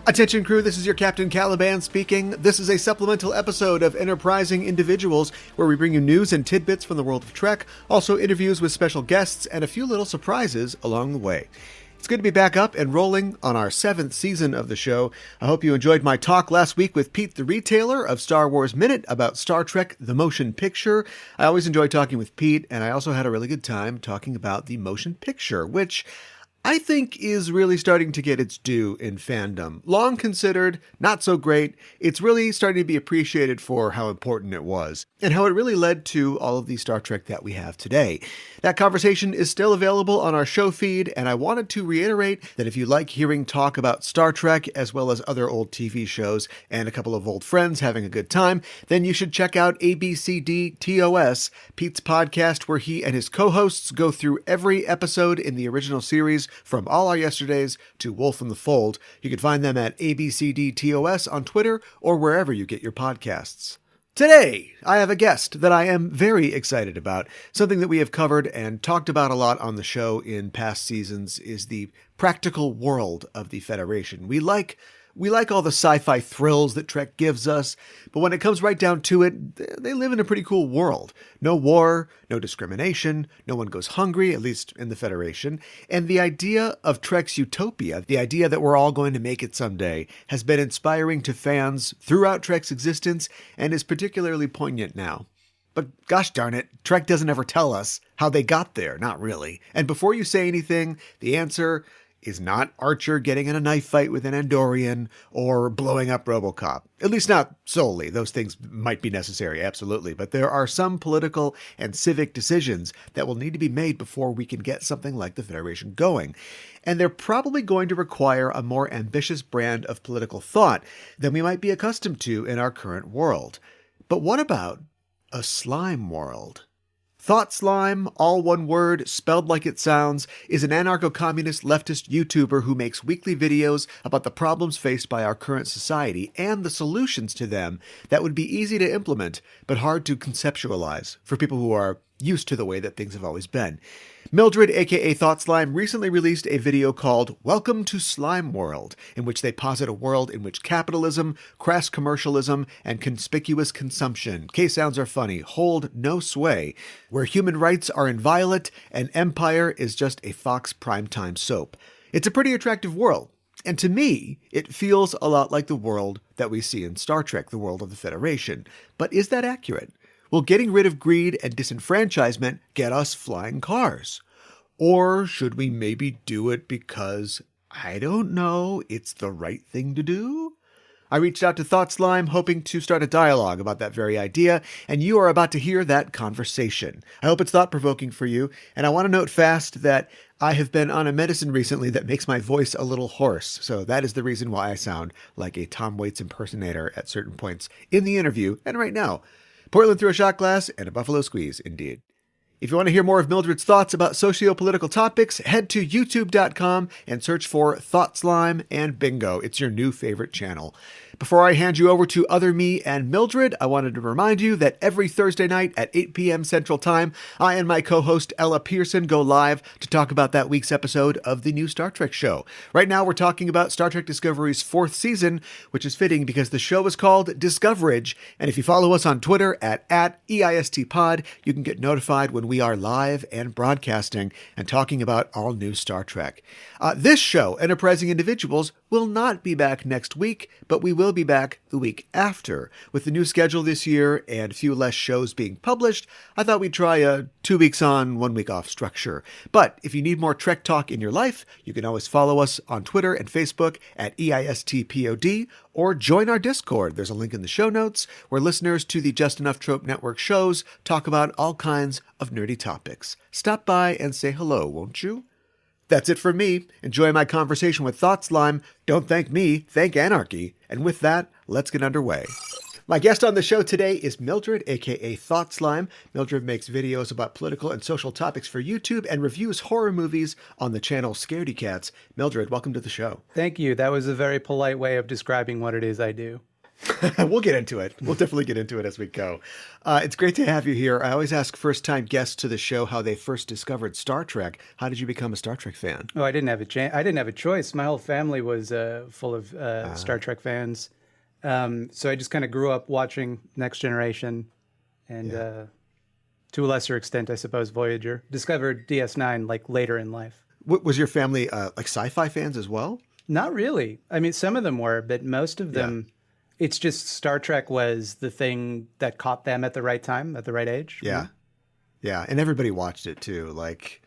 Attention crew, this is your Captain Caliban speaking. This is a supplemental episode of Enterprising Individuals, where we bring you news and tidbits from the world of Trek, also interviews with special guests, and a few little surprises along the way. It's good to be back up and rolling on our 7th season of the show. I hope you enjoyed my talk last week with Pete the Retailer of Star Wars Minute about Star Trek The Motion Picture. I always enjoy talking with Pete, and I also had a really good time talking about the motion picture, which I think is really starting to get its due in fandom. Long considered, not so great, it's really starting to be appreciated for how important it was, and how it really led to all of the Star Trek that we have today. That conversation is still available on our show feed, and I wanted to reiterate that if you like hearing talk about Star Trek, as well as other old TV shows, and a couple of old friends having a good time, then you should check out ABCDTOS, Pete's podcast where he and his co-hosts go through every episode in the original series, from All Our Yesterdays to Wolf in the Fold. You can find them at ABCDTOS on Twitter or wherever you get your podcasts. Today, I have a guest that I am very excited about. Something that we have covered and talked about a lot on the show in past seasons is the practical world of the Federation. We like all the sci-fi thrills that Trek gives us, but when it comes right down to it, they live in a pretty cool world. No war, no discrimination, no one goes hungry, at least in the Federation, and the idea of Trek's Utopia, the idea that we're all going to make it someday, has been inspiring to fans throughout Trek's existence and is particularly poignant now. But gosh darn it, Trek doesn't ever tell us how they got there, not really. And before you say anything, the answer is not Archer getting in a knife fight with an Andorian or blowing up RoboCop. At least not solely. Those things might be necessary, absolutely. But there are some political and civic decisions that will need to be made before we can get something like the Federation going. And they're probably going to require a more ambitious brand of political thought than we might be accustomed to in our current world. But what about a slime world? ThoughtSlime, all one word, spelled like it sounds, is an anarcho-communist leftist YouTuber who makes weekly videos about the problems faced by our current society and the solutions to them that would be easy to implement, but hard to conceptualize for people who are used to the way that things have always been. Mildred, aka ThoughtSlime, recently released a video called Welcome to Slime World, in which they posit a world in which capitalism, crass commercialism, and conspicuous consumption, K-sounds are funny, hold no sway, where human rights are inviolate and empire is just a Fox primetime soap. It's a pretty attractive world. And to me, it feels a lot like the world that we see in Star Trek, the world of the Federation. But is that accurate? Will getting rid of greed and disenfranchisement get us flying cars? Or should we maybe do it because, I don't know, it's the right thing to do? I reached out to ThoughtSlime hoping to start a dialogue about that very idea, and you are about to hear that conversation. I hope it's thought-provoking for you, and I want to note fast that I have been on a medicine recently that makes my voice a little hoarse, so that is the reason why I sound like a Tom Waits impersonator at certain points in the interview, and right now. Portland through a shot glass and a buffalo squeeze, indeed. If you want to hear more of Mildred's thoughts about socio-political topics, head to youtube.com and search for ThoughtSlime and bingo. It's your new favorite channel. Before I hand you over to Other Me and Mildred, I wanted to remind you that every Thursday night at 8 p.m. Central Time, I and my co-host Ella Pearson go live to talk about that week's episode of the new Star Trek show. Right now, we're talking about Star Trek Discovery's 4th season, which is fitting because the show is called Discoverage, and if you follow us on Twitter at EISTpod, you can get notified when we are live and broadcasting and talking about all new Star Trek. This show, Enterprising Individuals, will not be back next week, but we will be back the week after. With the new schedule this year and a few less shows being published, I thought we'd try a 2 weeks on, 1 week off structure. But if you need more Trek talk in your life, you can always follow us on Twitter and Facebook at EISTPOD, or join our Discord. There's a link in the show notes where listeners to the Just Enough Trope Network shows talk about all kinds of nerdy topics. Stop by and say hello, won't you? That's it for me. Enjoy my conversation with ThoughtSlime. Don't thank me, thank Anarchy. And with that, let's get underway. My guest on the show today is Mildred, aka ThoughtSlime. Mildred makes videos about political and social topics for YouTube and reviews horror movies on the channel Scaredy Cats. Mildred, welcome to the show. Thank you. That was a very polite way of describing what it is I do. We'll get into it. We'll definitely get into it as we go. It's great to have you here. I always ask first-time guests to the show how they first discovered Star Trek. How did you become a Star Trek fan? Oh, I didn't have I didn't have a choice. My whole family was full of Star Trek fans. So I just kind of grew up watching Next Generation and to a lesser extent, I suppose, Voyager. Discovered DS9 like later in life. Was your family like sci-fi fans as well? Not really. I mean, some of them were, but most of them... It's just Star Trek was the thing that caught them at the right time, at the right age. Yeah. Yeah. And everybody watched it too. Like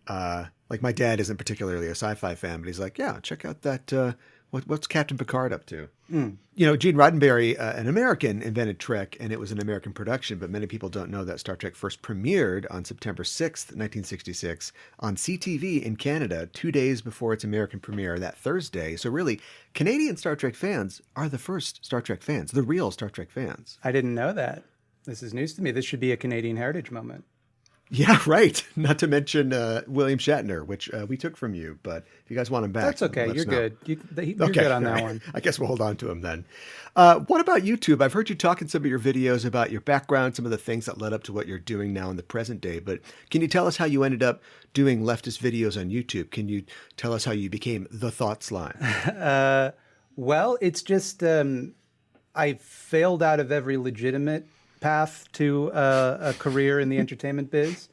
my dad isn't particularly a sci-fi fan, but he's like, yeah, check out that, what's Captain Picard up to? You know, Gene Roddenberry, an American, invented Trek, and it was an American production, but many people don't know that Star Trek first premiered on September 6th, 1966 on CTV in Canada, 2 days before its American premiere that Thursday. So really, Canadian Star Trek fans are the first Star Trek fans, the real Star Trek fans. I didn't know that. This is news to me. This should be a Canadian heritage moment. Yeah, right. Not to mention William Shatner, which we took from you. But if you guys want him back, that's okay. You're good. You're okay, good on that one. I guess we'll hold on to him then. What about YouTube? I've heard you talk in some of your videos about your background, some of the things that led up to what you're doing now in the present day. But can you tell us how you ended up doing leftist videos on YouTube? Can you tell us how you became the ThoughtSlime? Well, it's just I failed out of every legitimate path to a career in the entertainment biz,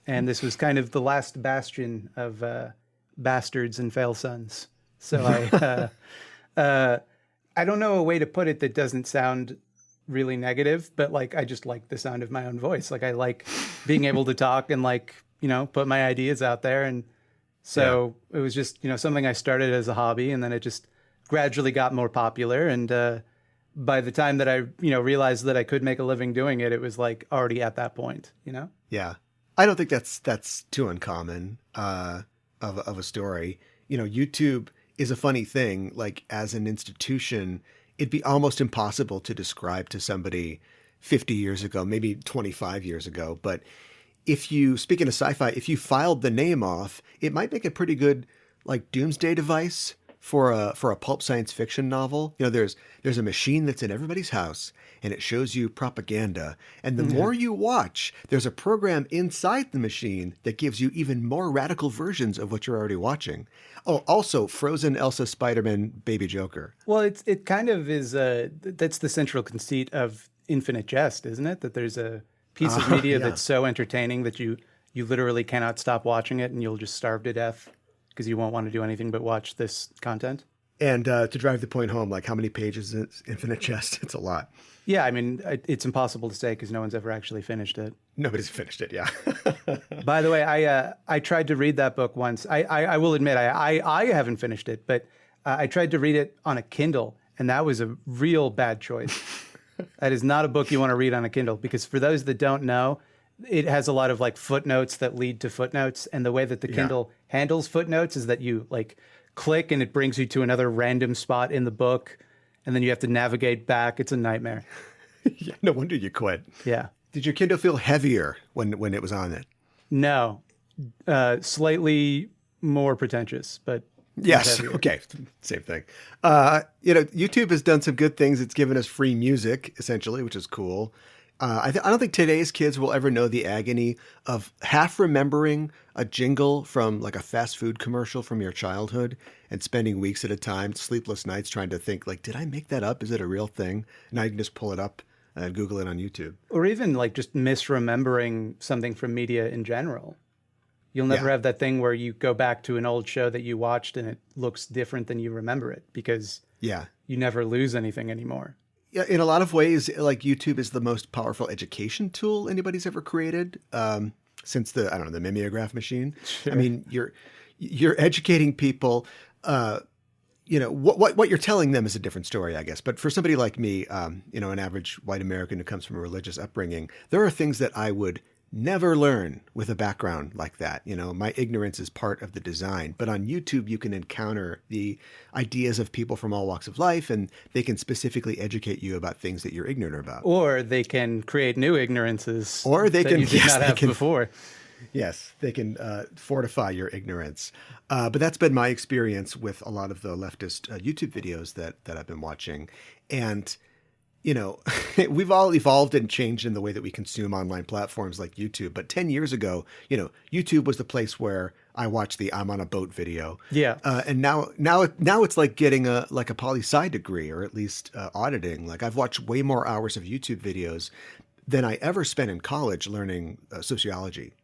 and this was kind of the last bastion of bastards and fail sons. So I don't know a way to put it that doesn't sound really negative, but like I just like the sound of my own voice. Like I like being able to talk and like, you know, put my ideas out there. And so it was just, you know, something I started as a hobby, and then it just gradually got more popular. And by the time that I, you know, realized that I could make a living doing it, it was like already at that point, you know? Yeah. I don't think that's too uncommon of a story. You know, YouTube is a funny thing. Like as an institution, it'd be almost impossible to describe to somebody 50 years ago, maybe 25 years ago. But if you, speaking of sci-fi, if you filed the name off, it might make a pretty good like doomsday device for a pulp science fiction novel. You know, there's a machine that's in everybody's house and it shows you propaganda. And the more you watch, there's a program inside the machine that gives you even more radical versions of what you're already watching. Oh, also Frozen, Elsa, Spider-Man, Baby Joker. Well, it kind of is, that's the central conceit of Infinite Jest, isn't it? That there's a piece of media that's so entertaining that you literally cannot stop watching it and you'll just starve to death because you won't want to do anything but watch this content. And to drive the point home, like how many pages is Infinite Jest? It's a lot. Yeah, I mean, it's impossible to say because no one's ever actually finished it. Nobody's finished it, yeah. By the way, I tried to read that book once. I will admit, I haven't finished it, but I tried to read it on a Kindle, and that was a real bad choice. That is not a book you want to read on a Kindle, because for those that don't know, it has a lot of like footnotes that lead to footnotes. And the way that the Kindle handles footnotes is that you like click and it brings you to another random spot in the book. And then you have to navigate back. It's a nightmare. Yeah, no wonder you quit. Yeah. Did your Kindle feel heavier when it was on it? No, slightly more pretentious, but yes. Okay. Same thing. You know, YouTube has done some good things. It's given us free music essentially, which is cool. I don't think today's kids will ever know the agony of half remembering a jingle from like a fast food commercial from your childhood and spending weeks at a time, sleepless nights trying to think like, did I make that up? Is it a real thing? Now you can just pull it up and Google it on YouTube. Or even like just misremembering something from media in general. You'll never have that thing where you go back to an old show that you watched and it looks different than you remember it because you never lose anything anymore. Yeah, in a lot of ways, like YouTube is the most powerful education tool anybody's ever created since the mimeograph machine. Sure. I mean, you're educating people. You know, what you're telling them is a different story, I guess. But for somebody like me, you know, an average white American who comes from a religious upbringing, there are things that I would never learn with a background like that. You know, my ignorance is part of the design. But on YouTube, you can encounter the ideas of people from all walks of life, and they can specifically educate you about things that you're ignorant about. Or they can create new ignorances or they that can, you did not have before. Yes, they can fortify your ignorance. But that's been my experience with a lot of the leftist YouTube videos that I've been watching. And you know, we've all evolved and changed in the way that we consume online platforms like YouTube. But 10 years ago, you know, YouTube was the place where I watched the I'm on a boat video. Yeah. And now it's like getting a poli-sci degree, or at least auditing. Like I've watched way more hours of YouTube videos than I ever spent in college learning sociology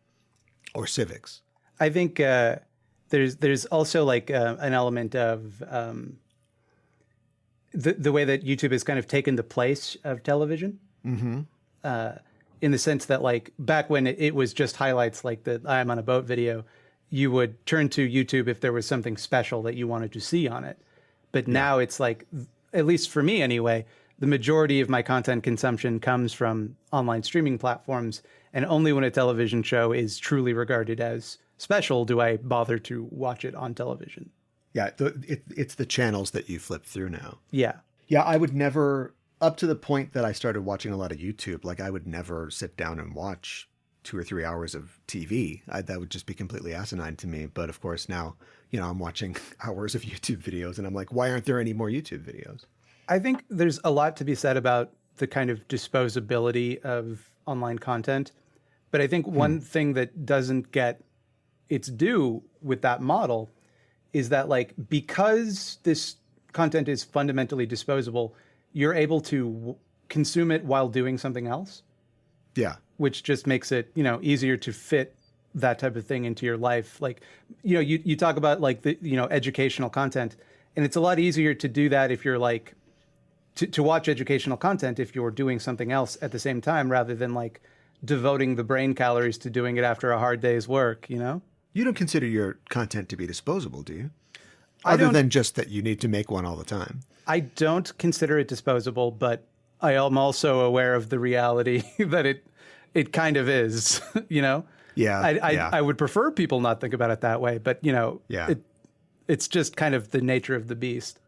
or civics. I think there's also like an element of the way that YouTube has kind of taken the place of television. Mm-hmm. In the sense that, like, back when it was just highlights like the I'm on a boat video, you would turn to YouTube if there was something special that you wanted to see on it. But now it's like, at least for me anyway, the majority of my content consumption comes from online streaming platforms. And only when a television show is truly regarded as special do I bother to watch it on television. Yeah, it's the channels that you flip through now. Yeah. Yeah, I would never, up to the point that I started watching a lot of YouTube, like I would never sit down and watch 2 or 3 hours of TV. That would just be completely asinine to me. But of course now, you know, I'm watching hours of YouTube videos and I'm like, why aren't there any more YouTube videos? I think there's a lot to be said about the kind of disposability of online content. But I think one thing that doesn't get its due with that model is that, like, because this content is fundamentally disposable, you're able to consume it while doing something else. Yeah. Which just makes it, you know, easier to fit that type of thing into your life. Like, you know, you talk about like the, you know, educational content, and it's a lot easier to do that if you're like, to watch educational content if you're doing something else at the same time, rather than like devoting the brain calories to doing it after a hard day's work, you know? You don't consider your content to be disposable, do you? Other than just that you need to make one all the time. I don't consider it disposable, but I am also aware of the reality that it kind of is, you know? Yeah. I would prefer people not think about it that way, but, you know, it's just kind of the nature of the beast.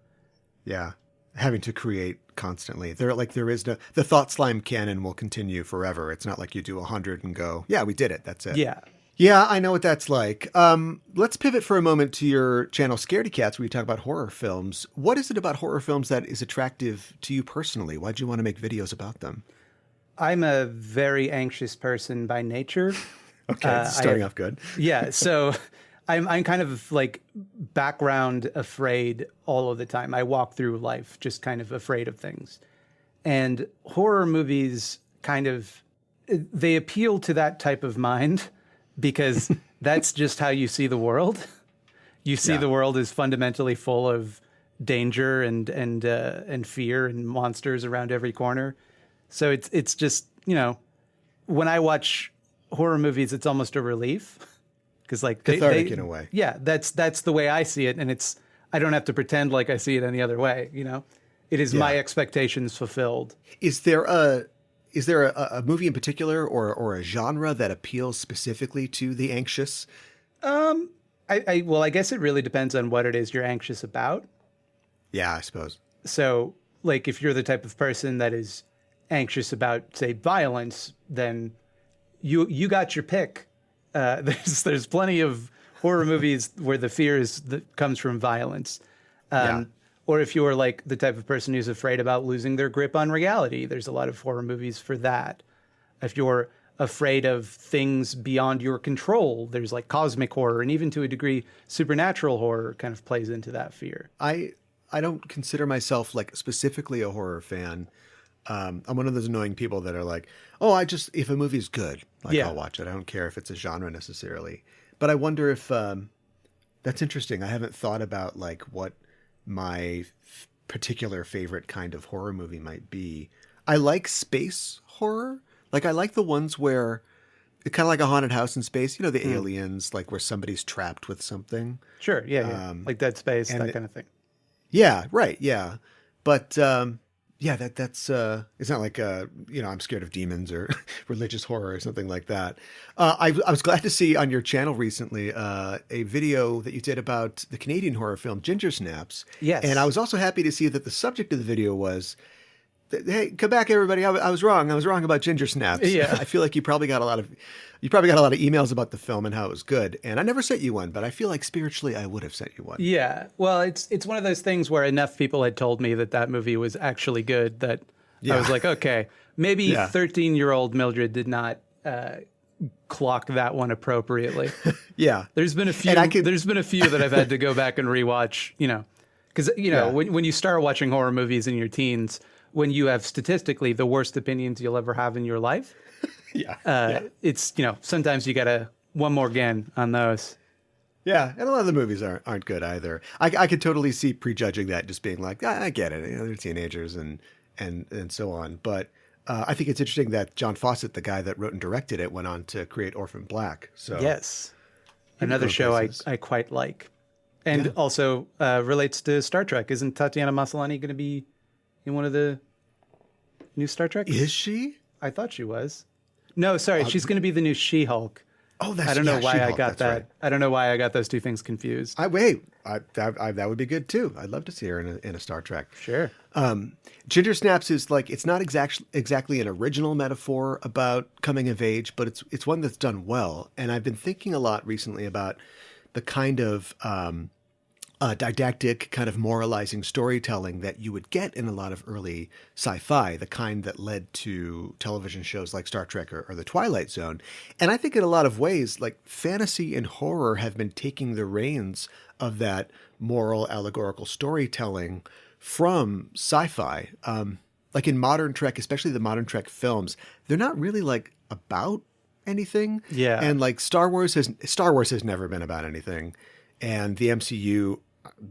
Yeah. Having to create constantly. The ThoughtSlime canon will continue forever. It's not like you do 100 and go, yeah, we did it. That's it. Yeah. Yeah, I know what that's like. Let's pivot for a moment to your channel, Scaredy Cats, where you talk about horror films. What is it about horror films that is attractive to you personally? Why'd you want to make videos about them? I'm a very anxious person by nature. Okay, starting off good. Yeah, so I'm kind of like background afraid all of the time. I walk through life just kind of afraid of things. And horror movies they appeal to that type of mind, because that's just how you see the world. You see the world as fundamentally full of danger and fear and monsters around every corner. So it's just, you know, when I watch horror movies, it's almost a relief, because like cathartic in a way. Yeah, that's the way I see it, and I don't have to pretend like I see it any other way. You know, it is my expectations fulfilled. Is there a movie in particular or a genre that appeals specifically to the anxious? I guess it really depends on what it is you're anxious about. Yeah, I suppose. So, like, if you're the type of person that is anxious about, say, violence, then you got your pick. There's plenty of horror movies where the fear comes from violence. Or if you're like the type of person who's afraid about losing their grip on reality, there's a lot of horror movies for that. If you're afraid of things beyond your control, there's like cosmic horror, and even to a degree, supernatural horror kind of plays into that fear. I don't consider myself like specifically a horror fan. I'm one of those annoying people that are like, oh, if a movie's good, I'll watch it. I don't care if it's a genre necessarily. But I wonder if that's interesting. I haven't thought about like what my particular favorite kind of horror movie might be. I like space horror. Like I like the ones where it's kind of like a haunted house in space, you know, the aliens, like where somebody's trapped with something. Sure. Yeah. Like Dead Space, that kind of thing. Yeah. Right. Yeah. But, that's it's not like I'm scared of demons or religious horror or something like that. I was glad to see on your channel recently a video that you did about the Canadian horror film Ginger Snaps. Yes, and I was also happy to see that the subject of the video was, "Hey, come back, everybody! I was wrong. I was wrong about Ginger Snaps." Yeah, I feel like you probably got a lot of emails about the film and how it was good. And I never sent you one, but I feel like spiritually I would have sent you one. Yeah. Well, it's one of those things where enough people had told me that movie was actually good that I was like, okay, maybe Yeah. 13-year-old Mildred did not clock that one appropriately. Yeah. There's been a few. There's been a few that I've had to go back and rewatch. Because when you start watching horror movies in your teens, when you have statistically the worst opinions you'll ever have in your life, it's sometimes you gotta one more again on those. Yeah, and a lot of the movies aren't good either. I could totally see prejudging that, just being like, I get it, they're teenagers and so on. But I think it's interesting that John Fawcett, the guy that wrote and directed it, went on to create Orphan Black. So yes, another show I quite like, and also relates to Star Trek. Isn't Tatiana Maslany going to be in one of the new Star Trek? Is she? I thought she was. No, sorry, she's going to be the new She-Hulk. Oh, that's I don't know why She-Hulk, I got that. right. I don't know why I got those two things confused. That would be good too. I'd love to see her in a Star Trek. Sure. Ginger Snaps is like, it's not exactly an original metaphor about coming of age, but it's one that's done well. And I've been thinking a lot recently about the kind of didactic, kind of moralizing storytelling that you would get in a lot of early sci-fi, the kind that led to television shows like Star Trek or The Twilight Zone. And I think in a lot of ways, like fantasy and horror have been taking the reins of that moral allegorical storytelling from sci-fi. Like in modern Trek, especially the modern Trek films, they're not really like about anything. Yeah. And like Star Wars has never been about anything. And the MCU,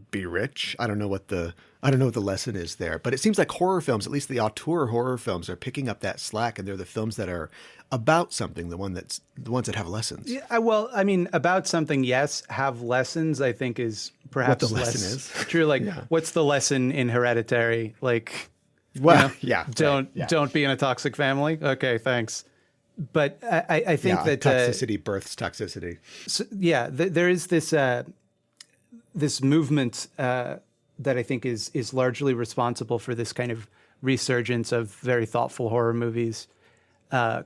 be rich. I don't know what the lesson is there, but it seems like horror films, at least the auteur horror films, are picking up that slack, and they're the films that are about something, the ones that have lessons. Yeah, well, I mean, about something, yes. Have lessons, I think, is perhaps what the less lesson is. True. Like, what's the lesson in Hereditary? Like, well, don't be in a toxic family. Okay, thanks. But I think that toxicity births toxicity. So, there is this movement that I think is largely responsible for this kind of resurgence of very thoughtful horror movies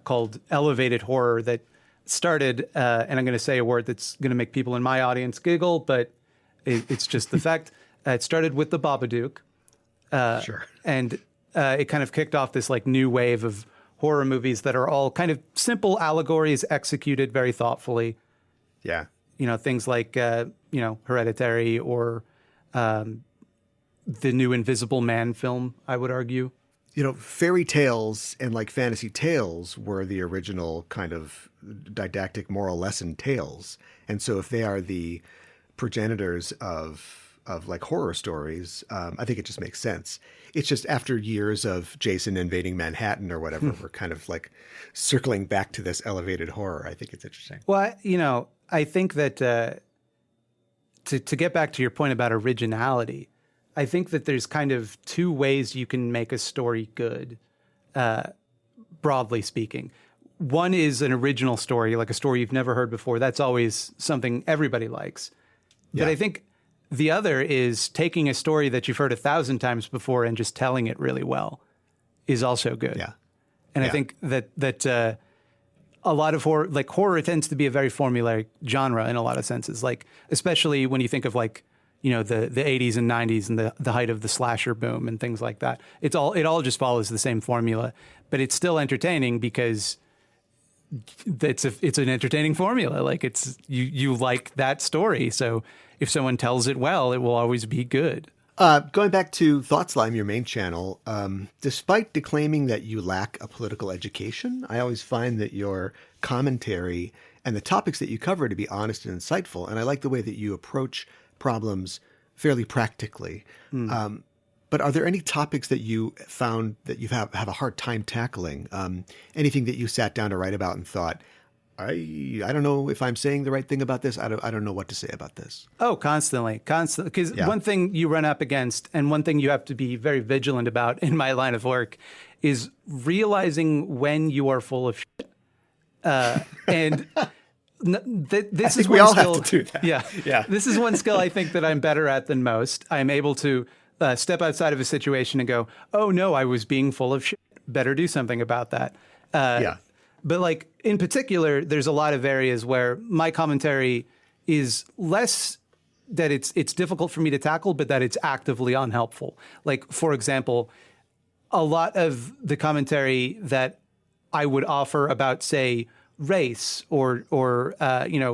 called elevated horror that started, and I'm going to say a word that's going to make people in my audience giggle, but it's just the fact. It started with The Babadook. Sure. And it kind of kicked off this like new wave of horror movies that are all kind of simple allegories executed very thoughtfully. Yeah. Things like, Hereditary or the new Invisible Man film, I would argue. Fairy tales and like fantasy tales were the original kind of didactic moral lesson tales. And so if they are the progenitors of like horror stories, I think it just makes sense. It's just after years of Jason invading Manhattan or whatever, we're kind of like circling back to this elevated horror. I think it's interesting. Well, I think that to get back to your point about originality, I think that there's kind of two ways you can make a story good, broadly speaking. One is an original story, like a story you've never heard before. That's always something everybody likes. But I think the other is taking a story that you've heard 1,000 times before and just telling it really well is also good. Yeah. And I think that a lot of horror tends to be a very formulaic genre in a lot of senses, like especially when you think of like, the 80s and 90s and the height of the slasher boom and things like that. It all just follows the same formula, but it's still entertaining because it's an entertaining formula. Like it's you like that story. So if someone tells it well, it will always be good. Going back to ThoughtSlime, your main channel, despite declaiming that you lack a political education, I always find that your commentary and the topics that you cover to be honest and insightful. And I like the way that you approach problems fairly practically. But are there any topics that you found that you have a hard time tackling? Anything that you sat down to write about and thought, I don't know if I'm saying the right thing about this. I don't know what to say about this. Oh, constantly. Because one thing you run up against and one thing you have to be very vigilant about in my line of work is realizing when you are full of shit. And this is we all skill, have to do that. Yeah. This is one skill I think that I'm better at than most. I'm able to step outside of a situation and go, oh, no, I was being full of shit. Better do something about that. But like in particular, there's a lot of areas where my commentary is less that it's difficult for me to tackle, but that it's actively unhelpful. Like, for example, a lot of the commentary that I would offer about, say, race or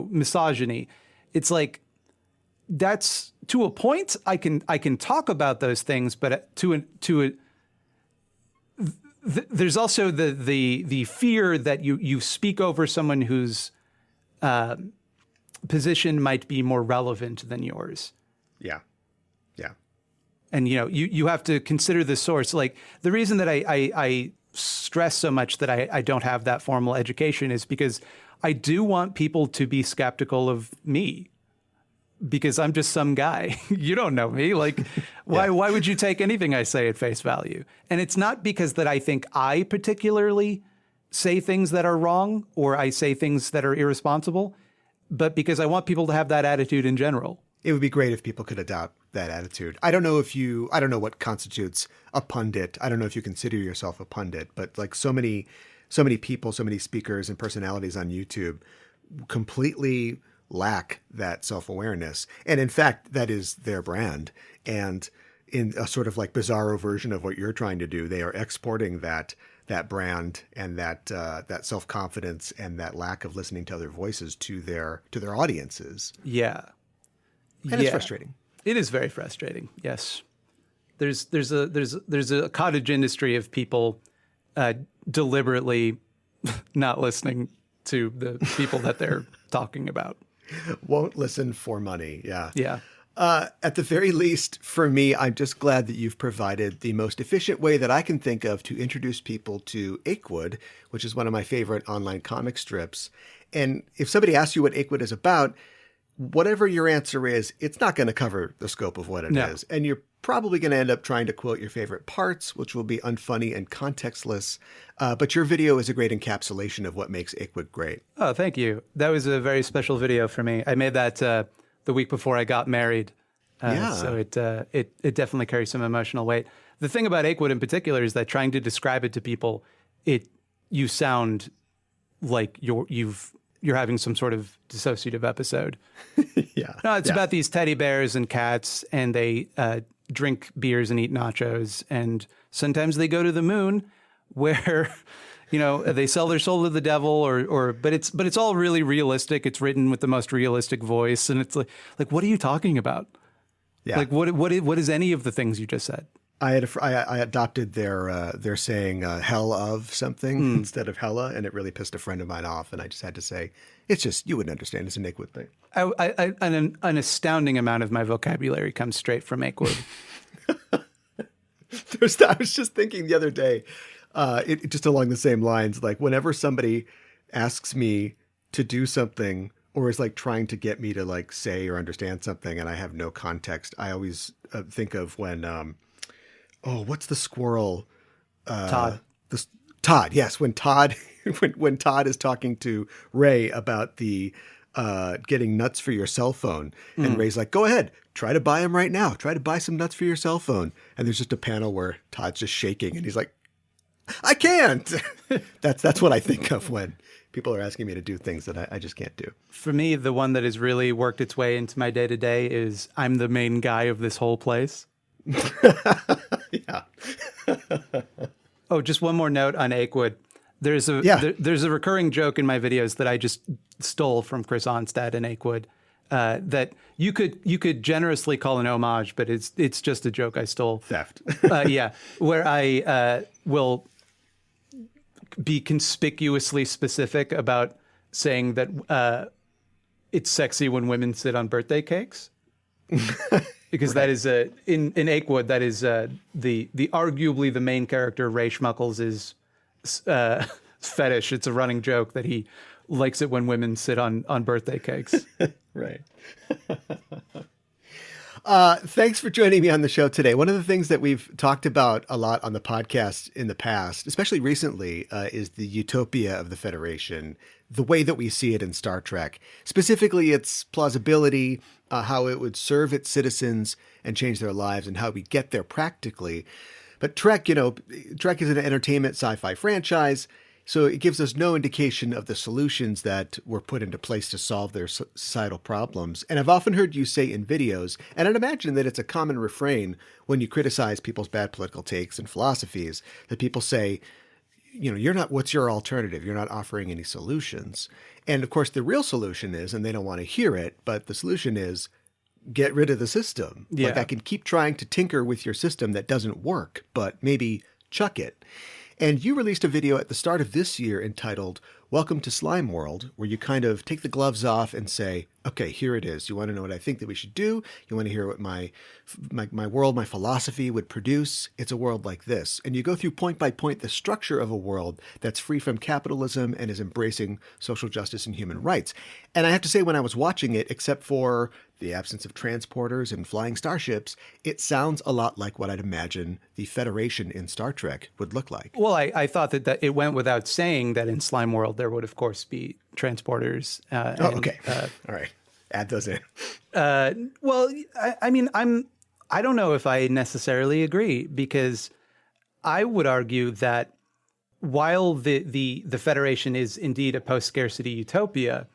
misogyny, it's like, that's to a point. I can talk about those things, but there's also the fear that you speak over someone whose position might be more relevant than yours. Yeah. Yeah. And, you have to consider the source. Like, the reason that I stress so much that I don't have that formal education is because I do want people to be skeptical of me, because I'm just some guy. You don't know me. Like, why would you take anything I say at face value? And it's not because that I think I particularly say things that are wrong or I say things that are irresponsible, but because I want people to have that attitude in general. It would be great if people could adopt that attitude. I don't know what constitutes a pundit. I don't know if you consider yourself a pundit, but like so many people, so many speakers and personalities on YouTube completely lack that self-awareness. And in fact, that is their brand. And in a sort of like bizarro version of what you're trying to do, they are exporting that brand and that self-confidence and that lack of listening to other voices to their audiences. Yeah. And it's frustrating. It is very frustrating. Yes. There's a cottage industry of people deliberately not listening to the people that they're talking about. Won't listen for money. Yeah. Yeah. At the very least, for me, I'm just glad that you've provided the most efficient way that I can think of to introduce people to Achewood, which is one of my favorite online comic strips. And if somebody asks you what Achewood is about, whatever your answer is, it's not going to cover the scope of what it is. And you're probably going to end up trying to quote your favorite parts, which will be unfunny and contextless. But your video is a great encapsulation of what makes Achewood great. Oh, thank you. That was a very special video for me. I made that the week before I got married. So it definitely carries some emotional weight. The thing about Achewood in particular is that trying to describe it to people, you sound like you're having some sort of dissociative episode. Yeah. No, it's about these teddy bears and cats, and they drink beers and eat nachos, and sometimes they go to the moon, where they sell their soul to the devil, but it's all really realistic. It's written with the most realistic voice, and it's like what are you talking about? Yeah. Like what is any of the things you just said? I adopted their saying hell of something instead of hella, and it really pissed a friend of mine off. And I just had to say, it's just, you wouldn't understand. It's an Achewood thing. An astounding amount of my vocabulary comes straight from Achewood. I was just thinking the other day, just along the same lines, like whenever somebody asks me to do something or is like trying to get me to like say or understand something and I have no context, I always think of when... what's the squirrel? Todd. Todd, yes. When Todd is talking to Ray about the getting nuts for your cell phone, and Ray's like, "Go ahead, try to buy them right now. Try to buy some nuts for your cell phone." And there's just a panel where Todd's just shaking, and he's like, "I can't." That's what I think of when people are asking me to do things that I just can't do. For me, the one that has really worked its way into my day to day is I'm the main guy of this whole place. Yeah. Oh, just one more note on Achewood. There's a recurring joke in my videos that I just stole from Chris Onstad and Achewood that you could generously call an homage, but it's just a joke I stole. Theft. Where I will be conspicuously specific about saying that it's sexy when women sit on birthday cakes. Because that is in Achewood, that is the arguably the main character, Ray Schmuckles' fetish. It's a running joke that he likes it when women sit on birthday cakes. Right. Thanks for joining me on the show today. One of the things that we've talked about a lot on the podcast in the past, especially recently, is the utopia of the Federation, the way that we see it in Star Trek, specifically its plausibility, how it would serve its citizens and change their lives, and how we get there practically. But Trek is an entertainment sci-fi franchise. So it gives us no indication of the solutions that were put into place to solve their societal problems. And I've often heard you say in videos, and I'd imagine that it's a common refrain when you criticize people's bad political takes and philosophies, that people say, you're not, what's your alternative? You're not offering any solutions. And of course, the real solution is, and they don't want to hear it, but the solution is get rid of the system. Yeah. Like I can keep trying to tinker with your system that doesn't work, but maybe chuck it. And you released a video at the start of this year entitled Welcome to Slime World, where you kind of take the gloves off and say, okay, here it is. You want to know what I think that we should do? You want to hear what my world, my philosophy would produce? It's a world like this. And you go through point by point the structure of a world that's free from capitalism and is embracing social justice and human rights. And I have to say, when I was watching it, except for the absence of transporters and flying starships, it sounds a lot like what I'd imagine the Federation in Star Trek would look like. Well, I thought that it went without saying that in Slime World there would, of course, be transporters. Okay. All right. Add those in. Well, I mean, I don't know if I necessarily agree, because I would argue that while the Federation is indeed a post-scarcity utopia,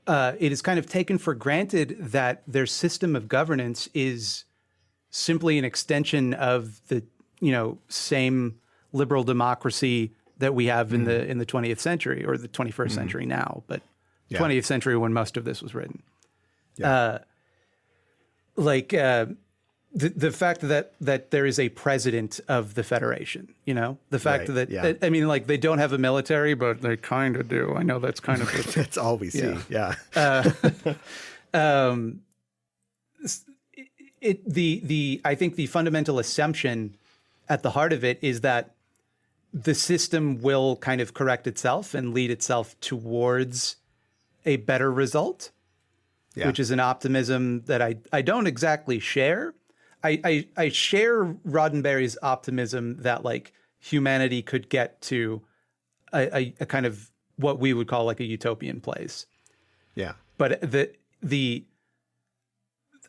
it is kind of taken for granted that their system of governance is simply an extension of the, same liberal democracy that we have in the 20th century, or the 21st century now, but 20th century when most of this was written. Yeah. The fact that there is a president of the Federation, the fact that I mean, like, they don't have a military, but they kind of do. I know that's kind of that's all we see. Yeah. I think the fundamental assumption at the heart of it is that the system will kind of correct itself and lead itself towards a better result, which is an optimism that I don't exactly share. I share Roddenberry's optimism that, like, humanity could get to a kind of what we would call like a utopian place. Yeah. But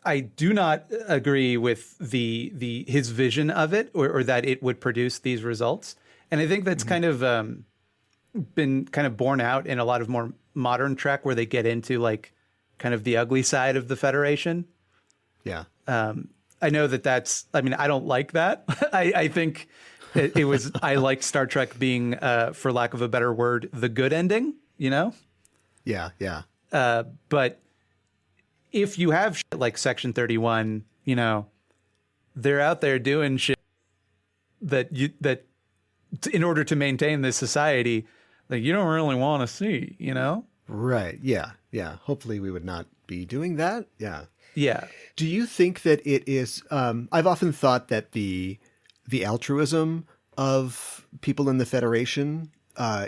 I do not agree with his vision of it, or that it would produce these results. And I think that's kind of been kind of borne out in a lot of more modern Trek, where they get into like kind of the ugly side of the Federation. Yeah. I know that's, I mean, I don't like that. I think it was, I like Star Trek being, for lack of a better word, the good ending, Yeah. Yeah. But if you have shit like Section 31, they're out there doing shit that in order to maintain this society, like, you don't really want to see, Right. Yeah. Yeah. Hopefully we would not be doing that. Yeah. Yeah. Do you think that it is, I've often thought that the altruism of people in the Federation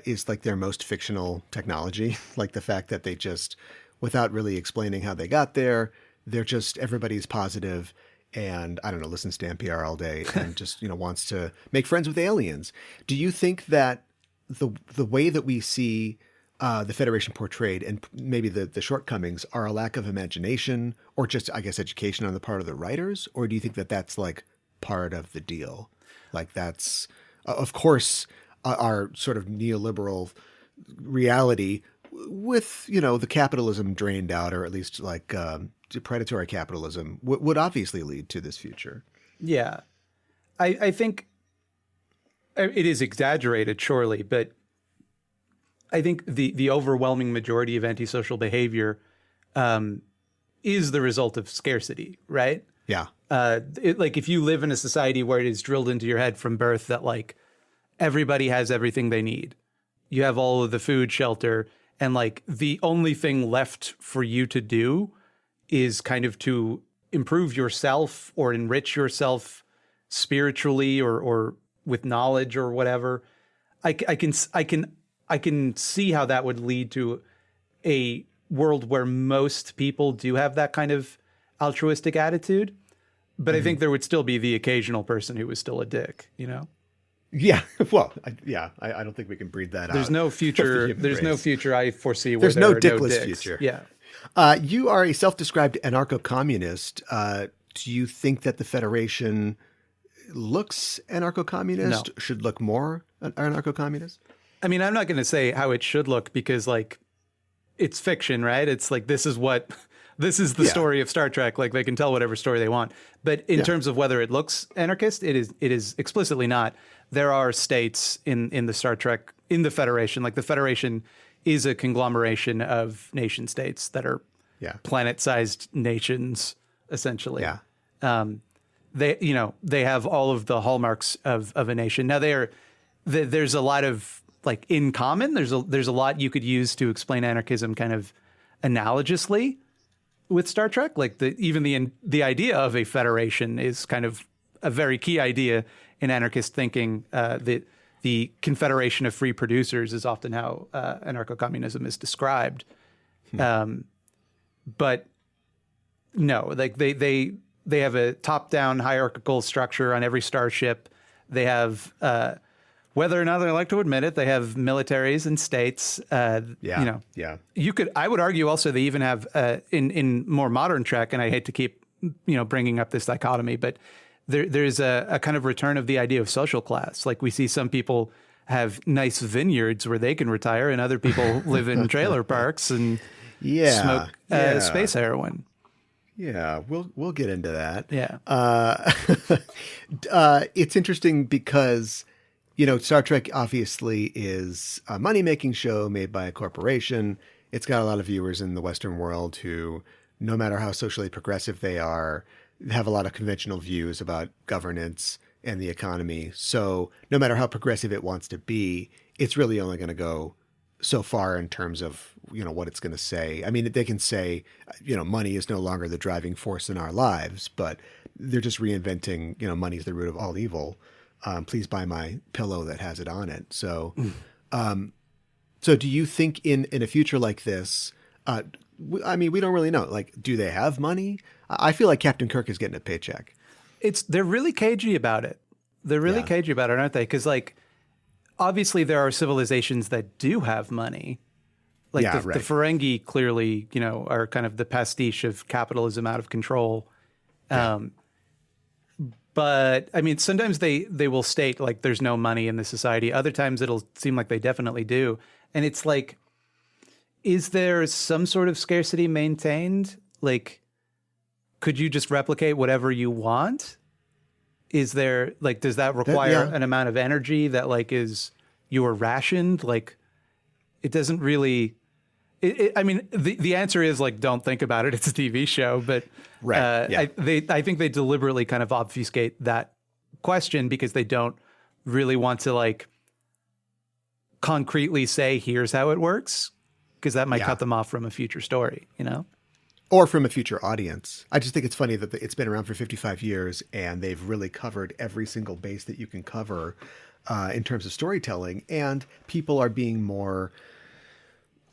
is like their most fictional technology. Like the fact that they just, without really explaining how they got there, they're just, everybody's positive and, I don't know, listens to NPR all day and just, wants to make friends with aliens. Do you think that the way that we see the Federation portrayed, and maybe the shortcomings, are a lack of imagination or just, I guess, education on the part of the writers? Or do you think that that's like part of the deal? Like that's, of course, our sort of neoliberal reality with, the capitalism drained out, or at least like predatory capitalism would obviously lead to this future. Yeah. I think it is exaggerated, surely, but I think the overwhelming majority of antisocial behavior is the result of scarcity, right? Yeah. Like if you live in a society where it is drilled into your head from birth that like everybody has everything they need, you have all of the food, shelter, and like the only thing left for you to do is kind of to improve yourself or enrich yourself spiritually or with knowledge or whatever. I can see how that would lead to a world where most people do have that kind of altruistic attitude. But I think there would still be the occasional person who was still a dick, Yeah. Well, I don't think we can breed that out. There's no future. There's no future I foresee where there's no dickless future. Yeah. You are a self-described anarcho-communist. Do you think that the Federation looks anarcho-communist? No. Should look more anarcho-communist? I mean, I'm not going to say how it should look because like it's fiction, right? It's like this is the story of Star Trek. Like they can tell whatever story they want. But in terms of whether it looks anarchist, it is explicitly not. There are states in the Star Trek, in the Federation. Like the Federation is a conglomeration of nation states that are planet-sized nations, essentially. Yeah. They have all of the hallmarks of a nation. Now there's a lot of like in common. There's a lot you could use to explain anarchism kind of analogously with Star Trek. Like even the idea of a federation is kind of a very key idea in anarchist thinking. The Confederation of Free Producers is often how anarcho-communism is described. But no, like they have a top-down hierarchical structure on every starship. They have, whether or not they like to admit it, they have militaries and states. I would argue also they even have in more modern Trek, and I hate to keep bringing up this dichotomy, but there's a kind of return of the idea of social class. Like we see some people have nice vineyards where they can retire, and other people live in trailer parks and smoke space heroin. Yeah, we'll get into that. Yeah. It's interesting because, Star Trek obviously is a money-making show made by a corporation. It's got a lot of viewers in the Western world who, no matter how socially progressive they are, have a lot of conventional views about governance and the economy. So no matter how progressive it wants to be, it's really only going to go so far in terms of, what it's going to say. I mean, they can say, money is no longer the driving force in our lives, but they're just reinventing, money is the root of all evil. Please buy my pillow that has it on it. So, so do you think in a future like this, I mean, we don't really know. Like, do they have money? I feel like Captain Kirk is getting a paycheck. They're really cagey about it. They're really cagey about it, aren't they? Because, like, obviously there are civilizations that do have money. Like the Ferengi clearly, are kind of the pastiche of capitalism out of control. But I mean, sometimes they will state like there's no money in the society. Other times it'll seem like they definitely do. And it's like, is there some sort of scarcity maintained? Like, could you just replicate whatever you want? Is there like, does that require an amount of energy that like is you're rationed? Like, it doesn't really. I mean, the answer is like, don't think about it. It's a TV show, but I think they deliberately kind of obfuscate that question because they don't really want to like concretely say, here's how it works, because that might cut them off from a future story, Or from a future audience. I just think it's funny that it's been around for 55 years and they've really covered every single base that you can cover in terms of storytelling, and people are being more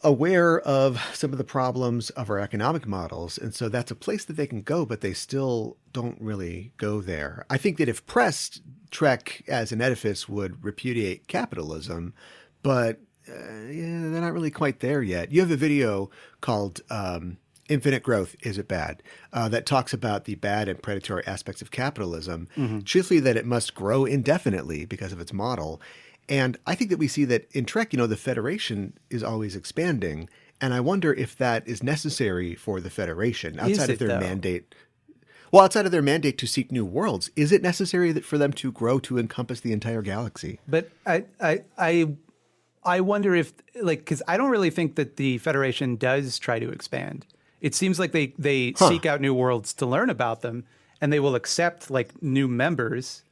aware of some of the problems of our economic models. And so that's a place that they can go, but they still don't really go there. I think that if pressed, Trek as an edifice would repudiate capitalism, but they're not really quite there yet. You have a video called Infinite Growth, Is It Bad? That talks about the bad and predatory aspects of capitalism, chiefly that it must grow indefinitely because of its model. And I think that we see that in Trek, the Federation is always expanding. And I wonder if that is necessary for the Federation outside of their mandate. Well, outside of their mandate to seek new worlds, is it necessary for them to grow to encompass the entire galaxy? But I wonder if, like, because I don't really think that the Federation does try to expand. It seems like they seek out new worlds to learn about them, and they will accept like new members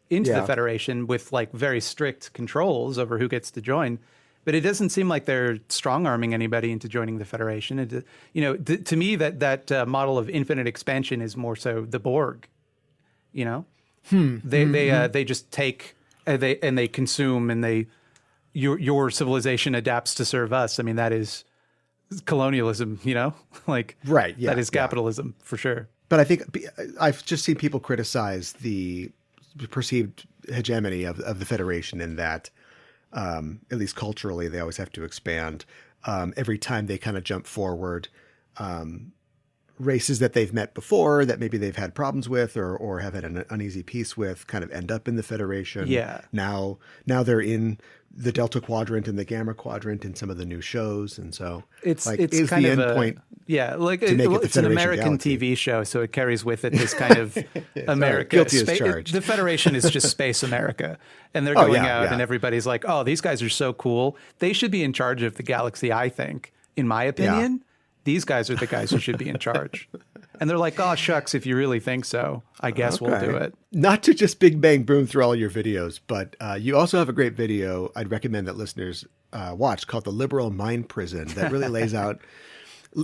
into the Federation with like very strict controls over who gets to join. But it doesn't seem like they're strong-arming anybody into joining the Federation. To me, that model of infinite expansion is more so the Borg. They just take and they consume, and your civilization adapts to serve us. I mean, that is colonialism. That is capitalism for sure. But I think I've just seen people criticize the perceived hegemony of the Federation in that. At least culturally, they always have to expand. Every time they kind of jump forward, races that they've met before that maybe they've had problems with or have had an uneasy peace with kind of end up in the Federation. Yeah. Now they're in the Delta Quadrant and the Gamma Quadrant in some of the new shows. And so it's is kind the of end point. Yeah, like it's an American galaxy. TV show, so it carries with it this kind of America. Guilty as charged. The Federation is just space America, and they're going out, and everybody's like, "Oh, these guys are so cool. They should be in charge of the galaxy." I think, in my opinion, these guys are the guys who should be in charge. And they're like, "Oh, shucks, if you really think so, I guess we'll do it." Not to just big bang boom through all your videos, but you also have a great video I'd recommend that listeners watch called "The Liberal Mind Prison" that really lays out.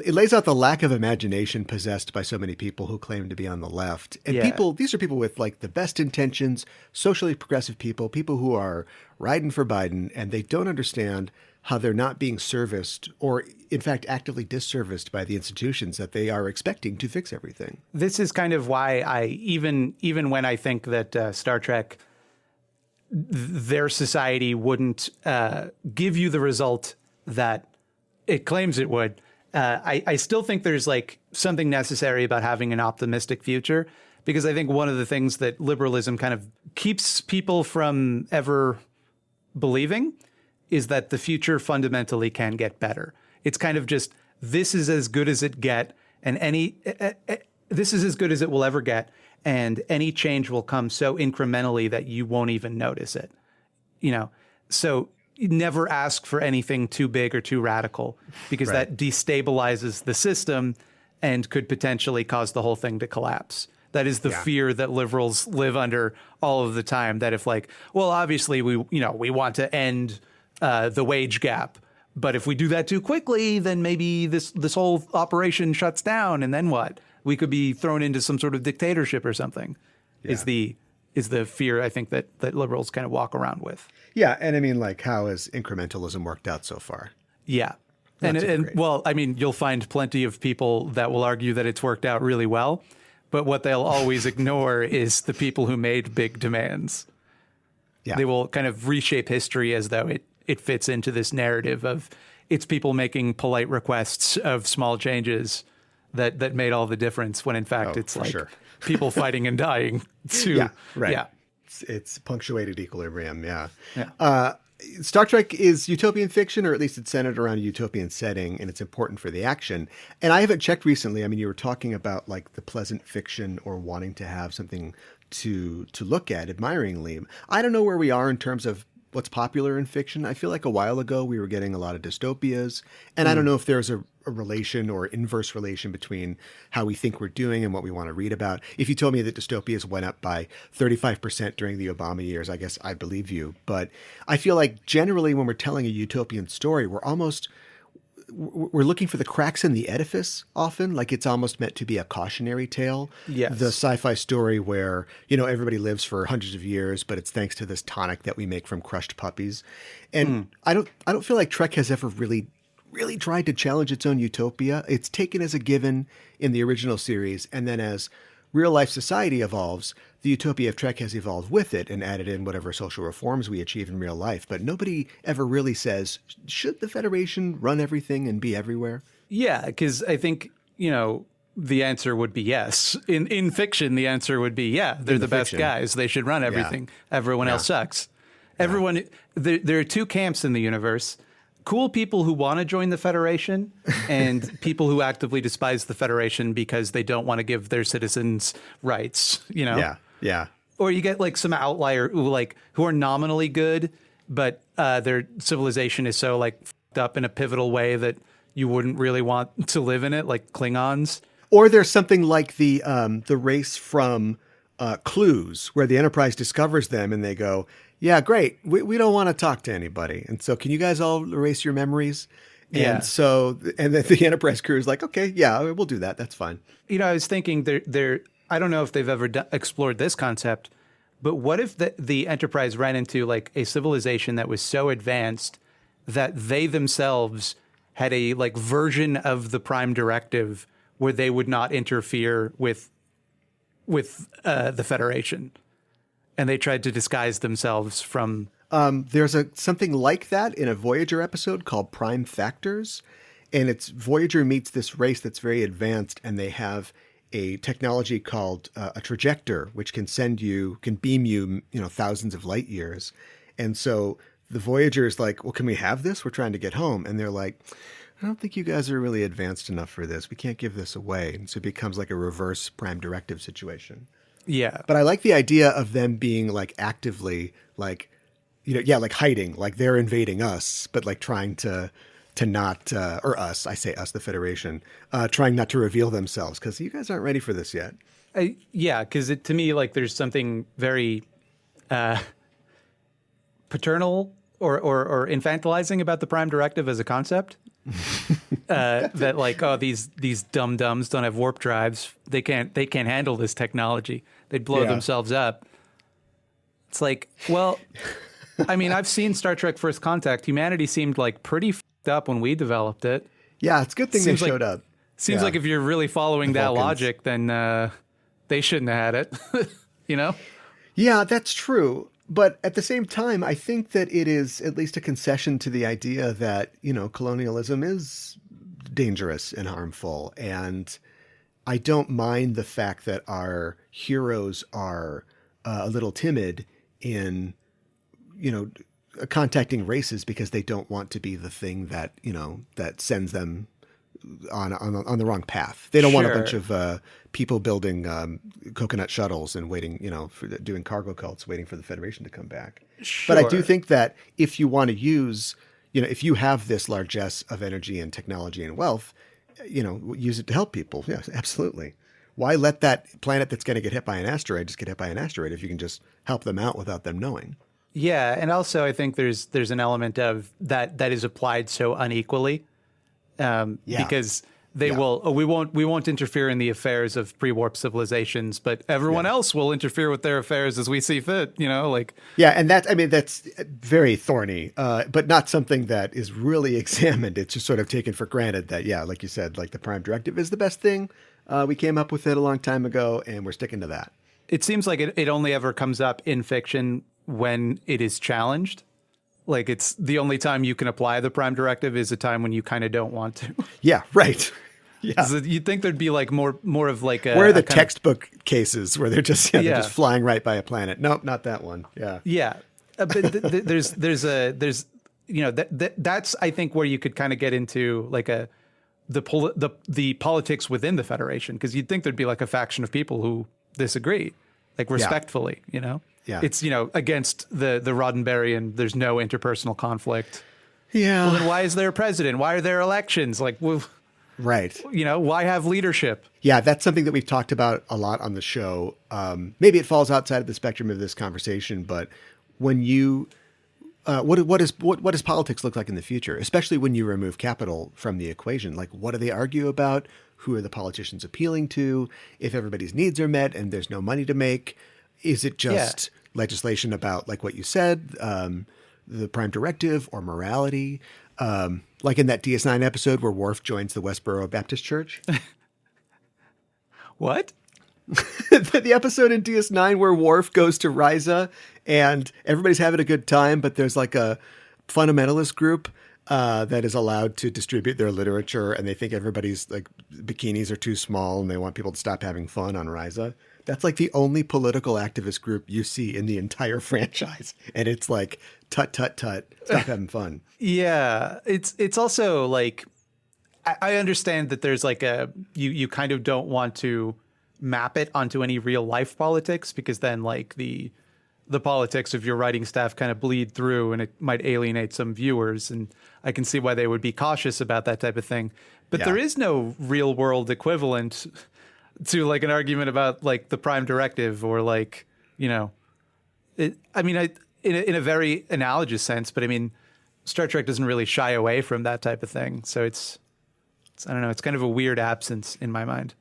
It lays out the lack of imagination possessed by so many people who claim to be on the left. And these are people with like the best intentions, socially progressive people who are riding for Biden, and they don't understand how they're not being serviced or in fact actively disserviced by the institutions that they are expecting to fix everything. This is kind of why I, even when I think that Star Trek, their society wouldn't give you the result that it claims it would, I still think there's like something necessary about having an optimistic future, because I think one of the things that liberalism kind of keeps people from ever believing is that the future fundamentally can get better. It's kind of just, this is as good as it get, and this is as good as it will ever get, and any change will come so incrementally that you won't even notice it. So never ask for anything too big or too radical, because that destabilizes the system and could potentially cause the whole thing to collapse. That is the fear that liberals live under all of the time, that if like, well, obviously we want to end the wage gap, but if we do that too quickly, then maybe this whole operation shuts down, and then what? We could be thrown into some sort of dictatorship or something. Is the fear I think that liberals kind of walk around with. Yeah, and I mean, like, how has incrementalism worked out so far? Yeah. And well, I mean, you'll find plenty of people that will argue that it's worked out really well, but what they'll always ignore is the people who made big demands. Yeah. They will kind of reshape history as though it fits into this narrative of it's people making polite requests of small changes that made all the difference, when in fact it's like people fighting and dying too. Yeah, right. Yeah. It's punctuated equilibrium, Star Trek is utopian fiction, or at least it's centered around a utopian setting, and it's important for the action. And I haven't checked recently. I mean, you were talking about like the pleasant fiction or wanting to have something to look at admiringly. I don't know where we are in terms of what's popular in fiction. I feel like a while ago we were getting a lot of dystopias, and I don't know if there's a relation or inverse relation between how we think we're doing and what we want to read about. If you told me that dystopias went up by 35% during the Obama years, I guess I'd believe you. But I feel like generally when we're telling a utopian story, we're looking for the cracks in the edifice often, like it's almost meant to be a cautionary tale. Yes. The sci-fi story where, everybody lives for hundreds of years, but it's thanks to this tonic that we make from crushed puppies. And I don't feel like Trek has ever really tried to challenge its own utopia. It's taken as a given in the original series, and then as real life society evolves, the utopia of Trek has evolved with it and added in whatever social reforms we achieve in real life. But nobody ever really says, should the Federation run everything and be everywhere? Yeah, because I think, the answer would be yes. In fiction, the answer would be, they're the best guys. They should run everything. Yeah. Everyone else sucks. Everyone. There are two camps in the universe. Cool people who want to join the Federation and people who actively despise the Federation because they don't want to give their citizens rights, Yeah. Or you get like some outlier who are nominally good, but their civilization is so like fucked up in a pivotal way that you wouldn't really want to live in it, like Klingons. Or there's something like the race from Clues, where the Enterprise discovers them and they go, yeah, great. We don't want to talk to anybody. And so can you guys all erase your memories? And then the Enterprise crew is like, okay, yeah, we'll do that. That's fine. I was thinking I don't know if they've ever explored this concept, but what if the Enterprise ran into like a civilization that was so advanced that they themselves had a like version of the Prime Directive where they would not interfere with the Federation, and they tried to disguise themselves from. There's something like that in a Voyager episode called Prime Factors, And it's Voyager meets this race that's very advanced, and they have a technology called a trajector, which can beam you, thousands of light years. And so the Voyager is like, well, can we have this? We're trying to get home. And they're like, I don't think you guys are really advanced enough for this. We can't give this away. And so it becomes like a reverse prime directive situation. Yeah. But I like the idea of them being like actively like, like hiding, like they're invading us, but like trying to not, or us, I say us, the Federation, trying not to reveal themselves because you guys aren't ready for this yet. Yeah, because to me, like there's something very paternal or infantilizing about the Prime Directive as a concept. That like, oh, these dum-dums don't have warp drives. They can't handle this technology. They'd blow themselves up. It's like, well, I mean, I've seen Star Trek First Contact. Humanity seemed like pretty f***ed up when we developed it. Yeah, it's a good thing they showed up. Seems like if you're really following that logic, then they shouldn't have had it, Yeah, that's true. But at the same time, I think that it is at least a concession to the idea that, colonialism is dangerous and harmful. And I don't mind the fact that our heroes are a little timid in, contacting races because they don't want to be the thing that, that sends them on the wrong path. They don't want a bunch of people building coconut shuttles and waiting, doing cargo cults, waiting for the Federation to come back. Sure. But I do think that if you want to use, if you have this largesse of energy and technology and wealth, use it to help people. Yes, absolutely. Why let that planet that's going to get hit by an asteroid just get hit by an asteroid if you can just help them out without them knowing? Yeah, and also I think there's an element of that is applied so unequally. Because they will, we won't interfere in the affairs of pre-warp civilizations, but everyone else will interfere with their affairs as we see fit, Yeah, and that's very thorny, but not something that is really examined. It's just sort of taken for granted that, like you said, like the Prime Directive is the best thing. We came up with it a long time ago, and we're sticking to that. It seems like it only ever comes up in fiction when it is challenged. Like it's the only time you can apply the Prime Directive is a time when you kind of don't want to. Yeah, right. Yeah. So you'd think thered be like more of like a... Where are the textbook cases where they're just they're just flying right by a planet? Nope, not that one. Yeah. Yeah. But there's that's I think where you could kind of get into like the politics within the Federation, because you'd think there'd be like a faction of people who disagree, like respectfully, Yeah. It's, against the Roddenberryan, there's no interpersonal conflict. Yeah. Well, then why is there a president? Why are there elections? Like, well, right. Why have leadership? Yeah, that's something that we've talked about a lot on the show. Maybe it falls outside of the spectrum of this conversation, but when you, what does politics look like in the future, especially when you remove capital from the equation? Like, what do they argue about? Who are the politicians appealing to? If everybody's needs are met and there's no money to make, is it just legislation about, like what you said, the Prime Directive or morality? Like in that DS9 episode where Worf joins the Westboro Baptist Church. What? The episode in DS9 where Worf goes to Risa and everybody's having a good time, but there's like a fundamentalist group that is allowed to distribute their literature, and they think everybody's like bikinis are too small and they want people to stop having fun on Risa. That's like the only political activist group you see in the entire franchise. And it's like, tut, tut, tut, stop having fun. Yeah. It's also like, I understand that there's like you kind of don't want to map it onto any real life politics, because then like the politics of your writing staff kind of bleed through and it might alienate some viewers. And I can see why they would be cautious about that type of thing. But there is no real world equivalent to like an argument about like the Prime Directive or like, in a very analogous sense, but I mean, Star Trek doesn't really shy away from that type of thing. So it's I don't know, it's kind of a weird absence in my mind.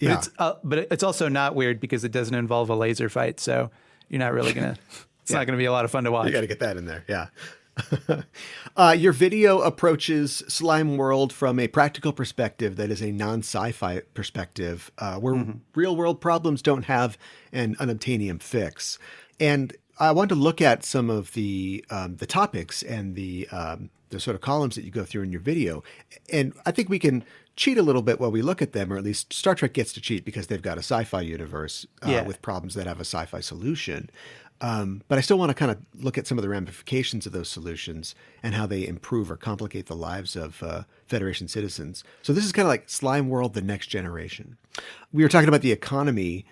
But but it's also not weird because it doesn't involve a laser fight. So you're not really going to, it's not going to be a lot of fun to watch. You got to get that in there. Yeah. Your video approaches Slime World from a practical perspective that is a non-sci-fi perspective, where real world problems don't have an unobtainium fix. And I want to look at some of the topics and the sort of columns that you go through in your video, and I think we can cheat a little bit while we look at them, or at least Star Trek gets to cheat because they've got a sci-fi universe with problems that have a sci-fi solution. But I still want to kind of look at some of the ramifications of those solutions and how they improve or complicate the lives of Federation citizens. So this is kind of like Slime World, the next generation. We were talking about the economy.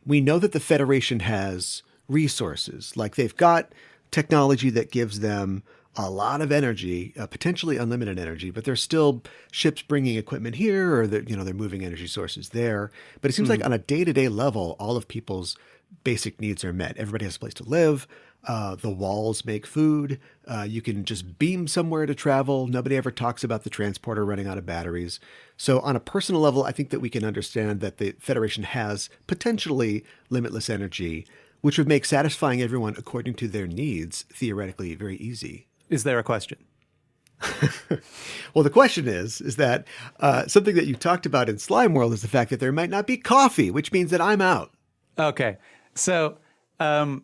We know that the Federation has resources, like they've got technology that gives them a lot of energy, potentially unlimited energy, but there's still ships bringing equipment here, or they're moving energy sources there. But it seems like on a day-to-day level, all of people's basic needs are met. Everybody has a place to live. The walls make food. You can just beam somewhere to travel. Nobody ever talks about the transporter running out of batteries. So on a personal level, I think that we can understand that the Federation has potentially limitless energy, which would make satisfying everyone according to their needs theoretically very easy. Is there a question? Well, the question is that something that you talked about in Slime World is the fact that there might not be coffee, which means that I'm out. Okay. So, So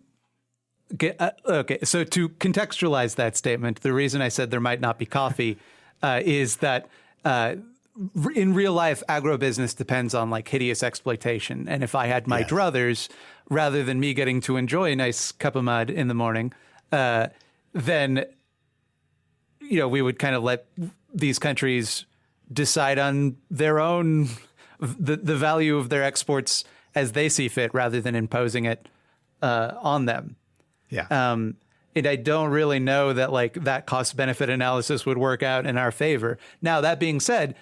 to contextualize that statement, the reason I said there might not be coffee is that in real life, agrobusiness depends on like hideous exploitation. And if I had my druthers, rather than me getting to enjoy a nice cup of mud in the morning, then we would kind of let these countries decide on their own, the value of their exports as they see fit, rather than imposing it on them. Yeah. And I don't really know that like that cost benefit analysis would work out in our favor. Now, that being said,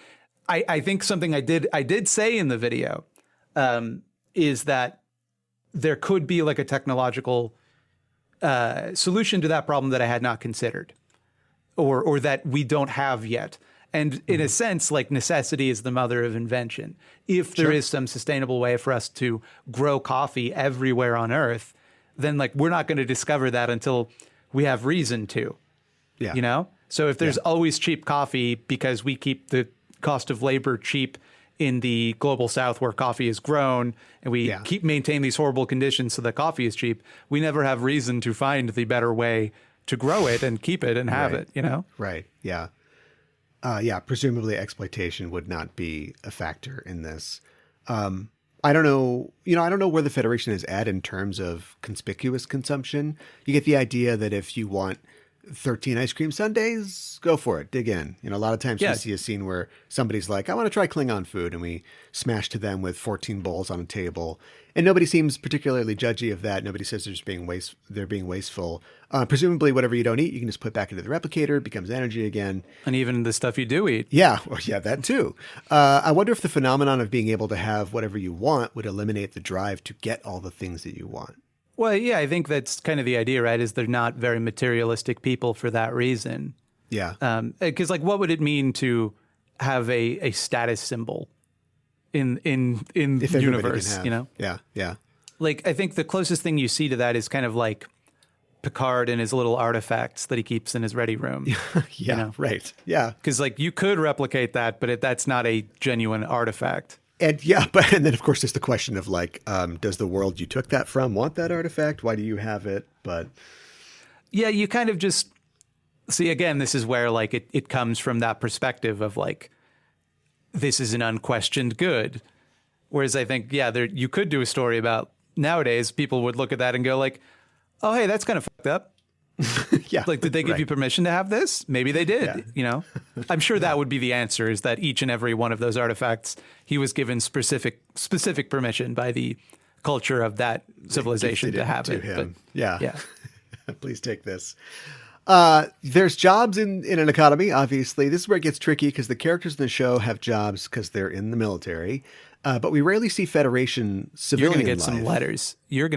I think something I did say in the video is that there could be like a technological solution to that problem that I had not considered, or that we don't have yet. And in a sense, like necessity is the mother of invention. If there is some sustainable way for us to grow coffee everywhere on Earth, then like we're not going to discover that until we have reason to. Yeah. So if there's always cheap coffee because we keep the cost of labor cheap in the global South where coffee is grown, and we keep maintain these horrible conditions so that coffee is cheap, we never have reason to find the better way to grow it and keep it and have it, Right. Yeah. Presumably exploitation would not be a factor in this. I don't know. I don't know where the Federation is at in terms of conspicuous consumption. You get the idea that if you want 13 ice cream sundaes, go for it. Dig in. A lot of times you see a scene where somebody's like, I want to try Klingon food. And we smash to them with 14 bowls on a table. And nobody seems particularly judgy of that. Nobody says they're being wasteful. Presumably, whatever you don't eat, you can just put back into the replicator. It becomes energy again. And even the stuff you do eat. Yeah, that too. I wonder if the phenomenon of being able to have whatever you want would eliminate the drive to get all the things that you want. Well, yeah, I think that's kind of the idea, right? Is they're not very materialistic people for that reason. Yeah. Because, like, what would it mean to have a status symbol in the universe? Yeah. Like, I think the closest thing you see to that is kind of like Picard and his little artifacts that he keeps in his ready room. Right. Yeah. Because, like, you could replicate that, but that's not a genuine artifact. And then of course there's the question of like, does the world you took that from want that artifact? Why do you have it? But yeah, you kind of just see, again, this is where like it comes from that perspective of like, this is an unquestioned good. Whereas I think, you could do a story about nowadays people would look at that and go like, oh, hey, that's kind of fucked up. Yeah. Like, did they give you permission to have this? Maybe they did, I'm sure that would be the answer, is that each and every one of those artifacts, he was given specific permission by the culture of that civilization to have it. Him. But, yeah. Please take this. There's jobs in an economy, obviously. This is where it gets tricky because the characters in the show have jobs because they're in the military. But we rarely see Federation civilian You're going to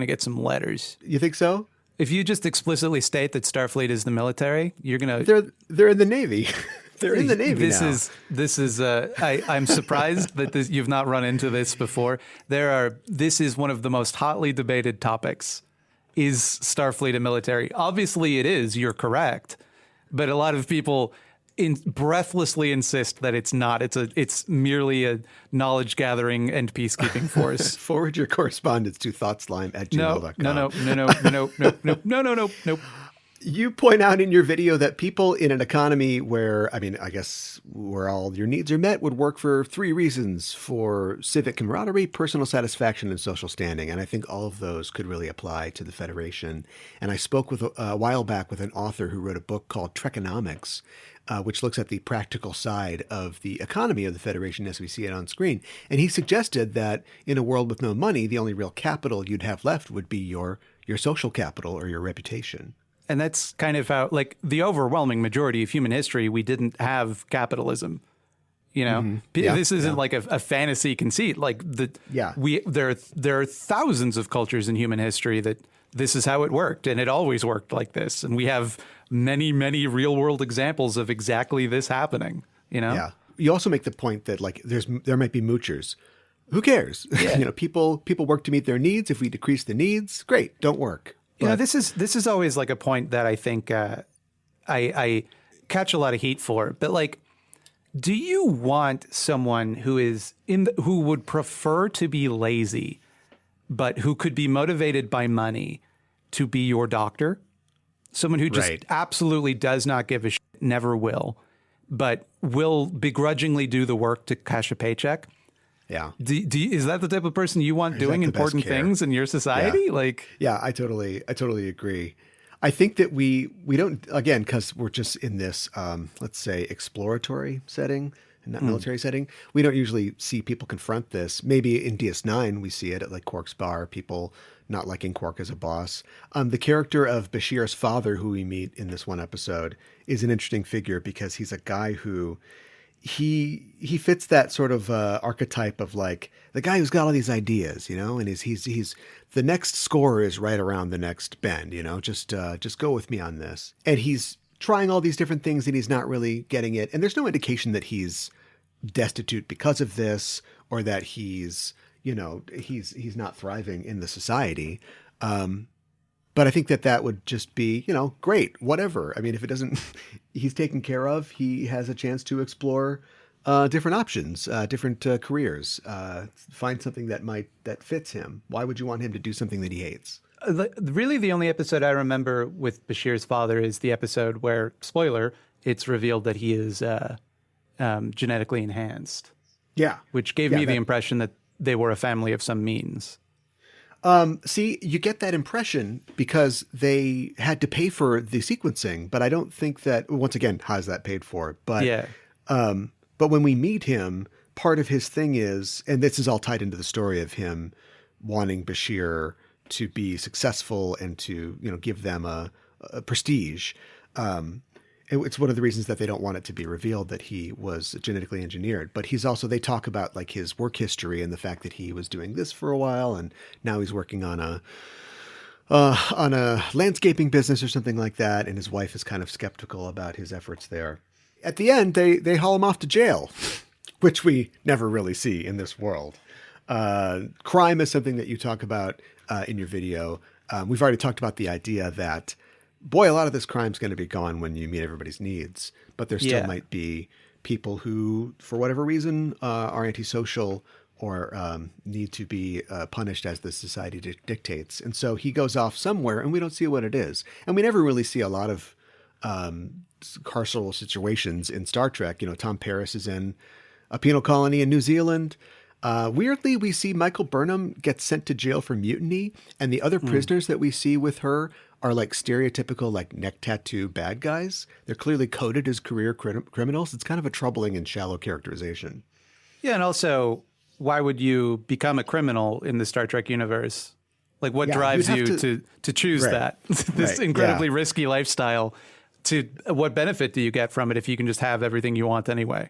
get some letters. You think so? If you just explicitly state that Starfleet is the military, you're going to... They're in the Navy. They're in the Navy I'm surprised that you've not run into this before. This is one of the most hotly debated topics. Is Starfleet a military? Obviously it is. You're correct. But a lot of people breathlessly insist that it's not. It's merely a knowledge gathering and peacekeeping force. Forward your correspondence to thoughtslime@gmail.com. No. You point out in your video that people in an economy where, I mean, I guess where all your needs are met would work for 3 reasons: for civic camaraderie, personal satisfaction, and social standing. And I think all of those could really apply to the Federation. And I spoke with a while back with an author who wrote a book called Trekonomics, which looks at the practical side of the economy of the Federation as we see it on screen. And he suggested that in a world with no money, the only real capital you'd have left would be your social capital or your reputation. And that's kind of how, like, the overwhelming majority of human history, we didn't have capitalism. You know, this isn't like a fantasy conceit. Like there are thousands of cultures in human history that this is how it worked, and it always worked like this. And we have many, many real world examples of exactly this happening. You know, yeah. You also make the point that like there might be moochers. Who cares? Yeah. You know, people work to meet their needs. If we decrease the needs, great, don't work. You know, this is always like a point that I think I catch a lot of heat for. But like, do you want someone who would prefer to be lazy, but who could be motivated by money to be your doctor? Someone who just absolutely does not give a shit, never will, but will begrudgingly do the work to cash a paycheck? Yeah. Is that the type of person you want doing important things in your society? Yeah, I totally agree. I think that we don't, again, because we're just in this, let's say, exploratory setting and not military setting. We don't usually see people confront this. Maybe in DS9 we see it at like Quark's bar, people not liking Quark as a boss. The character of Bashir's father, who we meet in this one episode, is an interesting figure because he's a guy who he fits that sort of archetype of like the guy who's got all these ideas, you know, and he's the next score is right around the next bend, you know, just go with me on this. And he's trying all these different things and he's not really getting it. And there's no indication that he's destitute because of this or that he's, you know, he's not thriving in the society. But I think that would just be, you know, great, whatever. I mean, if it doesn't, he's taken care of, he has a chance to explore different options, different careers, find something that fits him. Why would you want him to do something that he hates? Really, the only episode I remember with Bashir's father is the episode where, spoiler, it's revealed that he is genetically enhanced. Yeah. Which gave me the impression that they were a family of some means. See, you get that impression because they had to pay for the sequencing, but I don't think that, once again, how's that paid for? But, but when we meet him, part of his thing is, and this is all tied into the story of him wanting Bashir to be successful and to, you know, give them a prestige. It's one of the reasons that they don't want it to be revealed that he was genetically engineered. But he's also, they talk about like his work history and the fact that he was doing this for a while and now he's working on a landscaping business or something like that. And his wife is kind of skeptical about his efforts there. At the end, they haul him off to jail, which we never really see in this world. Crime is something that you talk about in your video. We've already talked about the idea that, boy, a lot of this crime's going to be gone when you meet everybody's needs, but there still might be people who, for whatever reason, are antisocial or need to be punished as the society dictates. And so he goes off somewhere and we don't see what it is. And we never really see a lot of carceral situations in Star Trek. You know, Tom Paris is in a penal colony in New Zealand. Weirdly, we see Michael Burnham get sent to jail for mutiny, and the other prisoners that we see with her are like stereotypical, like neck tattoo bad guys. They're clearly coded as career criminals. It's kind of a troubling and shallow characterization. Yeah, and also, why would you become a criminal in the Star Trek universe? Like, what drives you to choose that? This incredibly risky lifestyle. To what benefit do you get from it if you can just have everything you want anyway?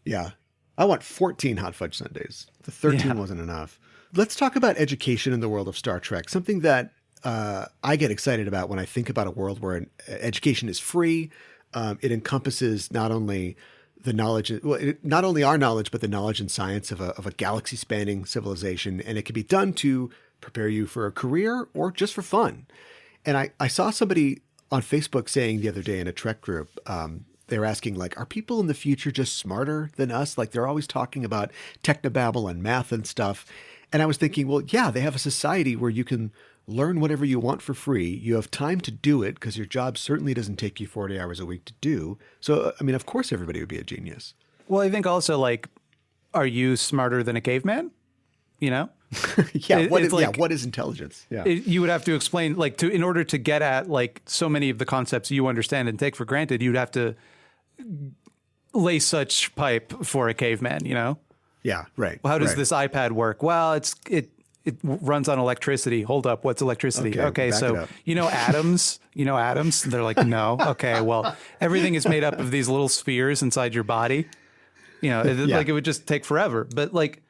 Yeah. I want 14 hot fudge sundaes. The 13 wasn't enough. Let's talk about education in the world of Star Trek. Something that I get excited about when I think about a world where education is free. It encompasses not only the knowledge, not only our knowledge, but the knowledge and science of a galaxy-spanning civilization. And it can be done to prepare you for a career or just for fun. And I saw somebody on Facebook saying the other day in a Trek group, they were asking, like, are people in the future just smarter than us? Like, they're always talking about technobabble and math and stuff. And I was thinking, well, yeah, they have a society where you can learn whatever you want for free. You have time to do it because your job certainly doesn't take you 40 hours a week to do. So, I mean, of course, everybody would be a genius. Well, I think also, like, are you smarter than a caveman? You know? Yeah. What is intelligence? Yeah. You would have to explain, like, in order to get at, like, so many of the concepts you understand and take for granted, you'd have to lay such pipe for a caveman, you know? Yeah, right. Well, how does this iPad work? Well, it runs on electricity. Hold up, what's electricity? Okay, so you know atoms? They're like, no. Okay, well, everything is made up of these little spheres inside your body. You know, like it would just take forever. But like,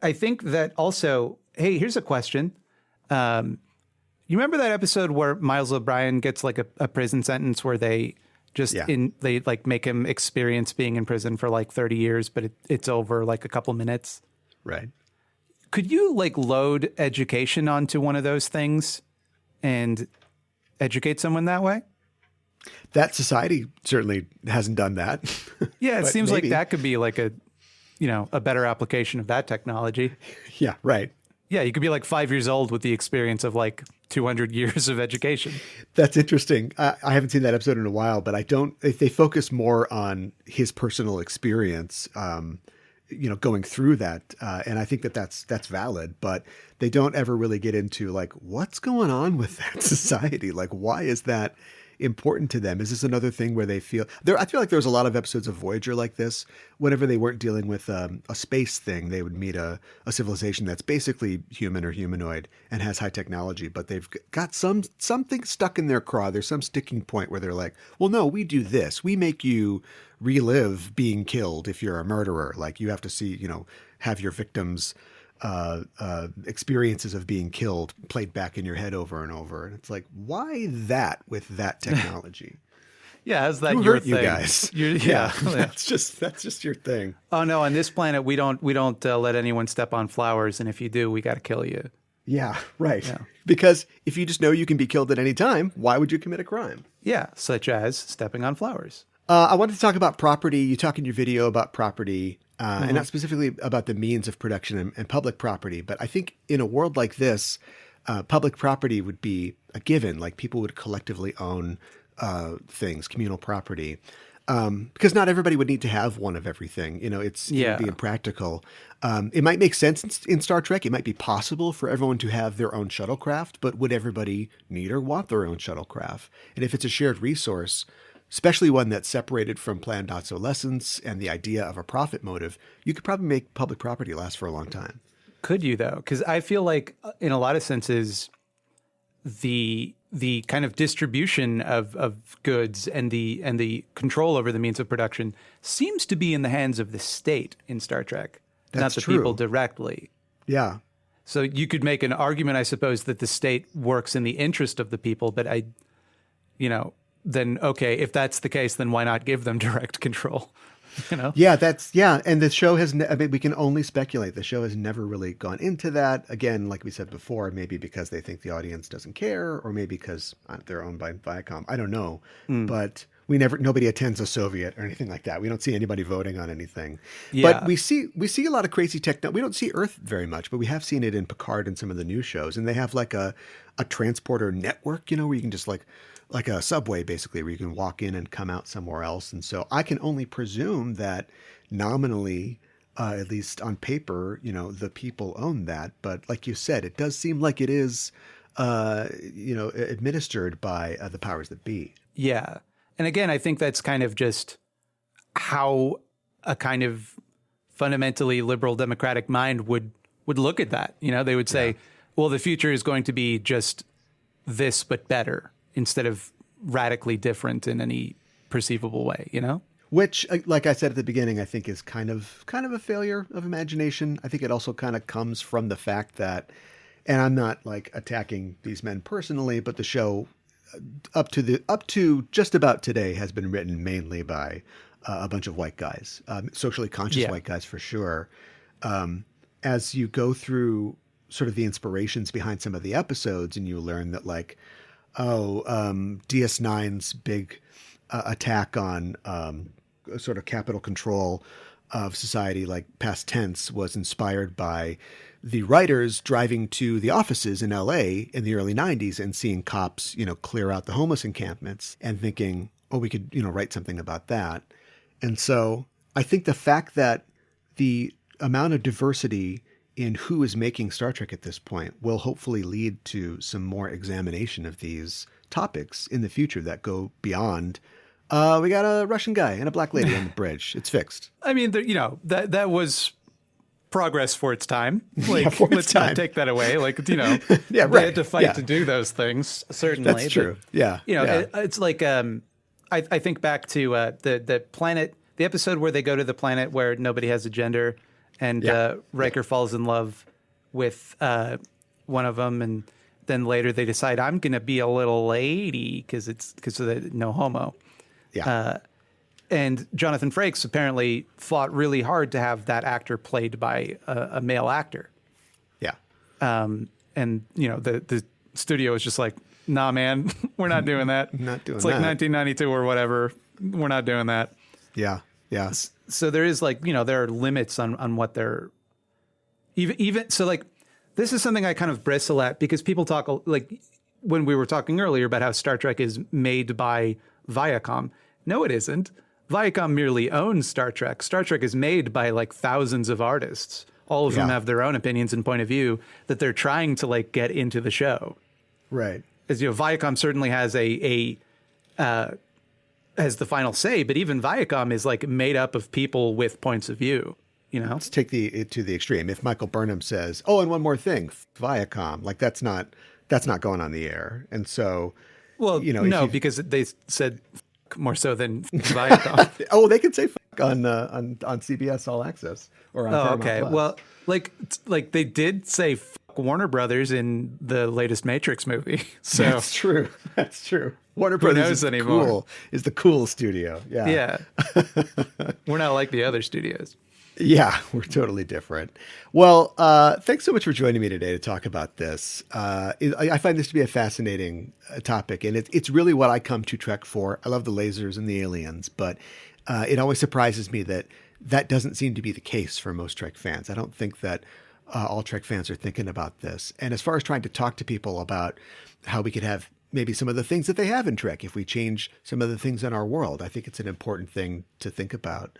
I think that also, hey, here's a question. You remember that episode where Miles O'Brien gets like a prison sentence where they they like make him experience being in prison for like 30 years, but it's over like a couple minutes. Right. Could you like load education onto one of those things and educate someone that way? That society certainly hasn't done that. Yeah, it seems maybe. like that could be like a better application of that technology. Yeah, right. Yeah, you could be like 5 years old with the experience of like 200 years of education. That's interesting. I haven't seen that episode in a while, but they focus more on his personal experience, going through that. And I think that's valid, but they don't ever really get into like, what's going on with that society? Like, why is that important to them? Is this another thing where they feel there? I feel like there was a lot of episodes of Voyager like this. Whenever they weren't dealing with a space thing, they would meet a civilization that's basically human or humanoid and has high technology, but they've got something stuck in their craw. There's some sticking point where they're like, well, no, we do this. We make you relive being killed if you're a murderer. Like you have to see, have your victims experiences of being killed played back in your head over and over. And it's like, why that with that technology? Yeah, is that Who your hurt thing? You guys? Yeah. that's just your thing. Oh no, on this planet we don't let anyone step on flowers, and if you do, we got to kill you. Yeah, right. Yeah. Because if you just know you can be killed at any time, why would you commit a crime? Yeah, such as stepping on flowers. I wanted to talk about property. You talk in your video about property. And not specifically about the means of production and public property, but I think in a world like this, public property would be a given. Like people would collectively own things, communal property, because not everybody would need to have one of everything. It would be impractical. It might make sense in Star Trek. It might be possible for everyone to have their own shuttlecraft, but would everybody need or want their own shuttlecraft? And if it's a shared resource, especially one that's separated from planned obsolescence and the idea of a profit motive, you could probably make public property last for a long time. Could you, though? Because I feel like in a lot of senses, the kind of distribution of goods and the control over the means of production seems to be in the hands of the state in Star Trek, not the people directly. Yeah. So you could make an argument, I suppose, that the state works in the interest of the people, but then okay, if that's the case, then why not give them direct control? Yeah, and the show has, we can only speculate. The show has never really gone into that. Again, like we said before, maybe because they think the audience doesn't care, or maybe because they're owned by Viacom. I don't know, but nobody attends a Soviet or anything like that. We don't see anybody voting on anything. Yeah. But we see a lot of crazy tech. We don't see Earth very much, but we have seen it in Picard and some of the new shows, and they have like a transporter network, where you can just like a subway, basically, where you can walk in and come out somewhere else. And so I can only presume that nominally, at least on paper, the people own that. But like you said, it does seem like it is, administered by the powers that be. Yeah. And again, I think that's kind of just how a kind of fundamentally liberal democratic mind would look at that. They would say, well, the future is going to be just this, but better, instead of radically different in any perceivable way, Which, like I said at the beginning, I think is kind of a failure of imagination. I think it also kind of comes from the fact that, and I'm not like attacking these men personally, but the show up to just about today has been written mainly by a bunch of white guys, socially conscious white guys for sure. As you go through sort of the inspirations behind some of the episodes, and you learn that like, DS9's big attack on sort of capital control of society, like past tense, was inspired by the writers driving to the offices in LA in the early 90s and seeing cops, clear out the homeless encampments and thinking, oh, we could, write something about that. And so I think the fact that the amount of diversity in who is making Star Trek at this point will hopefully lead to some more examination of these topics in the future that go beyond, we got a Russian guy and a black lady on the bridge. It's fixed. I mean, that was progress for its time. Like, yeah, let's not take that away. Like, yeah, they right. had to fight to do those things. Certainly, that's true. Yeah, it's like I think back to the planet, the episode where they go to the planet where nobody has a gender, and Riker falls in love with one of them, and then later they decide I'm going to be a little lady because of the no homo. Yeah. And Jonathan Frakes apparently fought really hard to have that actor played by a male actor. Yeah. And the studio was just like, nah, man, we're not doing that. Not doing it's that. It's like 1992 or whatever. We're not doing that. Yeah. Yeah. So there is there are limits on what they're even. So like, this is something I kind of bristle at because people talk like when we were talking earlier about how Star Trek is made by Viacom. No, it isn't. Viacom merely owns Star Trek. Star Trek is made by like thousands of artists. All of them have their own opinions and point of view that they're trying to like get into the show. Right. As Viacom certainly has has the final say, but even Viacom is like made up of people with points of view. Let's take it to the extreme. If Michael Burnham says, "Oh, and one more thing, Viacom," like that's not going on the air, and so no, because they said more so than Viacom. Oh, they can say fuck on CBS All Access or on Paramount okay. Plus. Well, like they did say fuck Warner Brothers in the latest Matrix movie. So that's true. Warner Brothers is the cool studio. Yeah. Yeah. We're not like the other studios. Yeah, we're totally different. Well, thanks so much for joining me today to talk about this. I find this to be a fascinating topic, and it's really what I come to Trek for. I love the lasers and the aliens, but it always surprises me that doesn't seem to be the case for most Trek fans. I don't think that all Trek fans are thinking about this. And as far as trying to talk to people about how we could have maybe some of the things that they have in Trek, if we change some of the things in our world, I think it's an important thing to think about.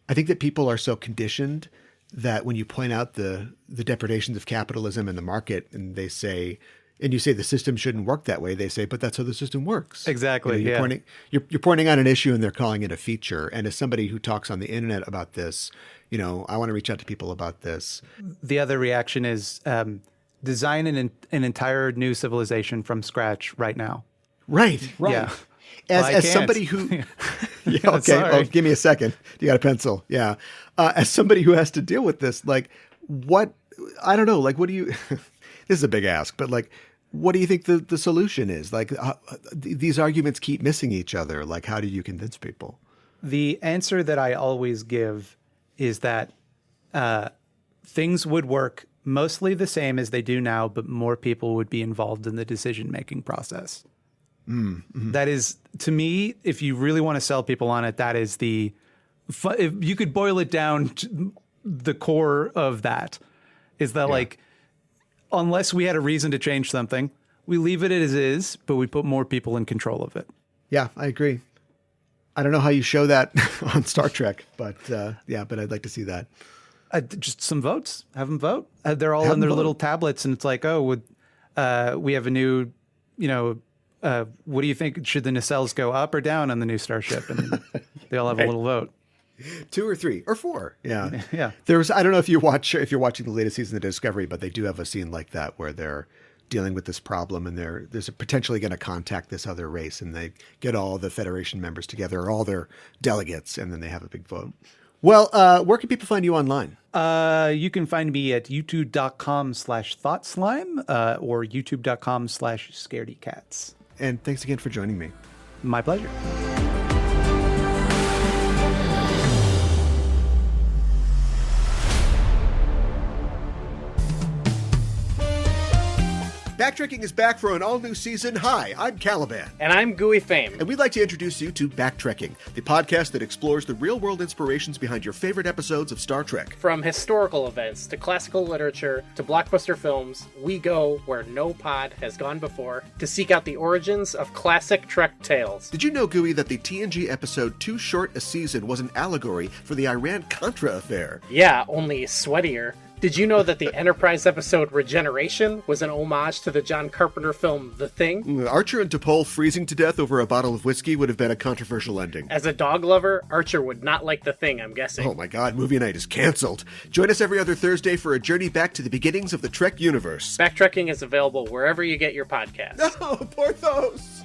I think that people are so conditioned that when you point out the depredations of capitalism and the market, and you say the system shouldn't work that way, they say, but that's how the system works. Exactly. You're pointing out an issue and they're calling it a feature. And as somebody who talks on the internet about this, I want to reach out to people about this. The other reaction is design an entire new civilization from scratch right now. Right. Yeah. As somebody who, yeah, okay, oh, give me a second. You got a pencil? Yeah. As somebody who has to deal with this, like, I don't know, like, what do you? This is a big ask, but like, what do you think the solution is? Like, these arguments keep missing each other. Like, how do you convince people? The answer that I always give is that things would work mostly the same as they do now, but more people would be involved in the decision-making process. Mm-hmm. That is, to me, if you really want to sell people on it, that is if you could boil it down to the core of that, is that like, unless we had a reason to change something, we leave it as is, but we put more people in control of it. Yeah, I agree. I don't know how you show that on Star Trek, but but I'd like to see that. Just some votes. Have them vote. They're all in their little tablets, and it's like, we have a new, what do you think? Should the nacelles go up or down on the new starship? And they all have a little vote. 2 or 3 or 4. Yeah. Yeah. I don't know if you're watching the latest season of Discovery, but they do have a scene like that where they're dealing with this problem and they're potentially going to contact this other race, and they get all the Federation members together, or all their delegates, and then they have a big vote. Well, where can people find you online? You can find me at youtube.com/ThoughtSlime or youtube.com/scaredycats. And thanks again for joining me. My pleasure. BackTrekking is back for an all-new season. Hi, I'm Caliban. And I'm Gooey Fame. And we'd like to introduce you to BackTrekking, the podcast that explores the real-world inspirations behind your favorite episodes of Star Trek. From historical events to classical literature to blockbuster films, we go where no pod has gone before to seek out the origins of classic Trek tales. Did you know, Gooey, that the TNG episode Too Short a Season was an allegory for the Iran-Contra affair? Yeah, only sweatier. Did you know that the Enterprise episode Regeneration was an homage to the John Carpenter film The Thing? Archer and T'Pol freezing to death over a bottle of whiskey would have been a controversial ending. As a dog lover, Archer would not like The Thing, I'm guessing. Oh my god, movie night is canceled. Join us every other Thursday for a journey back to the beginnings of the Trek universe. BackTrekking is available wherever you get your podcasts. No, Porthos!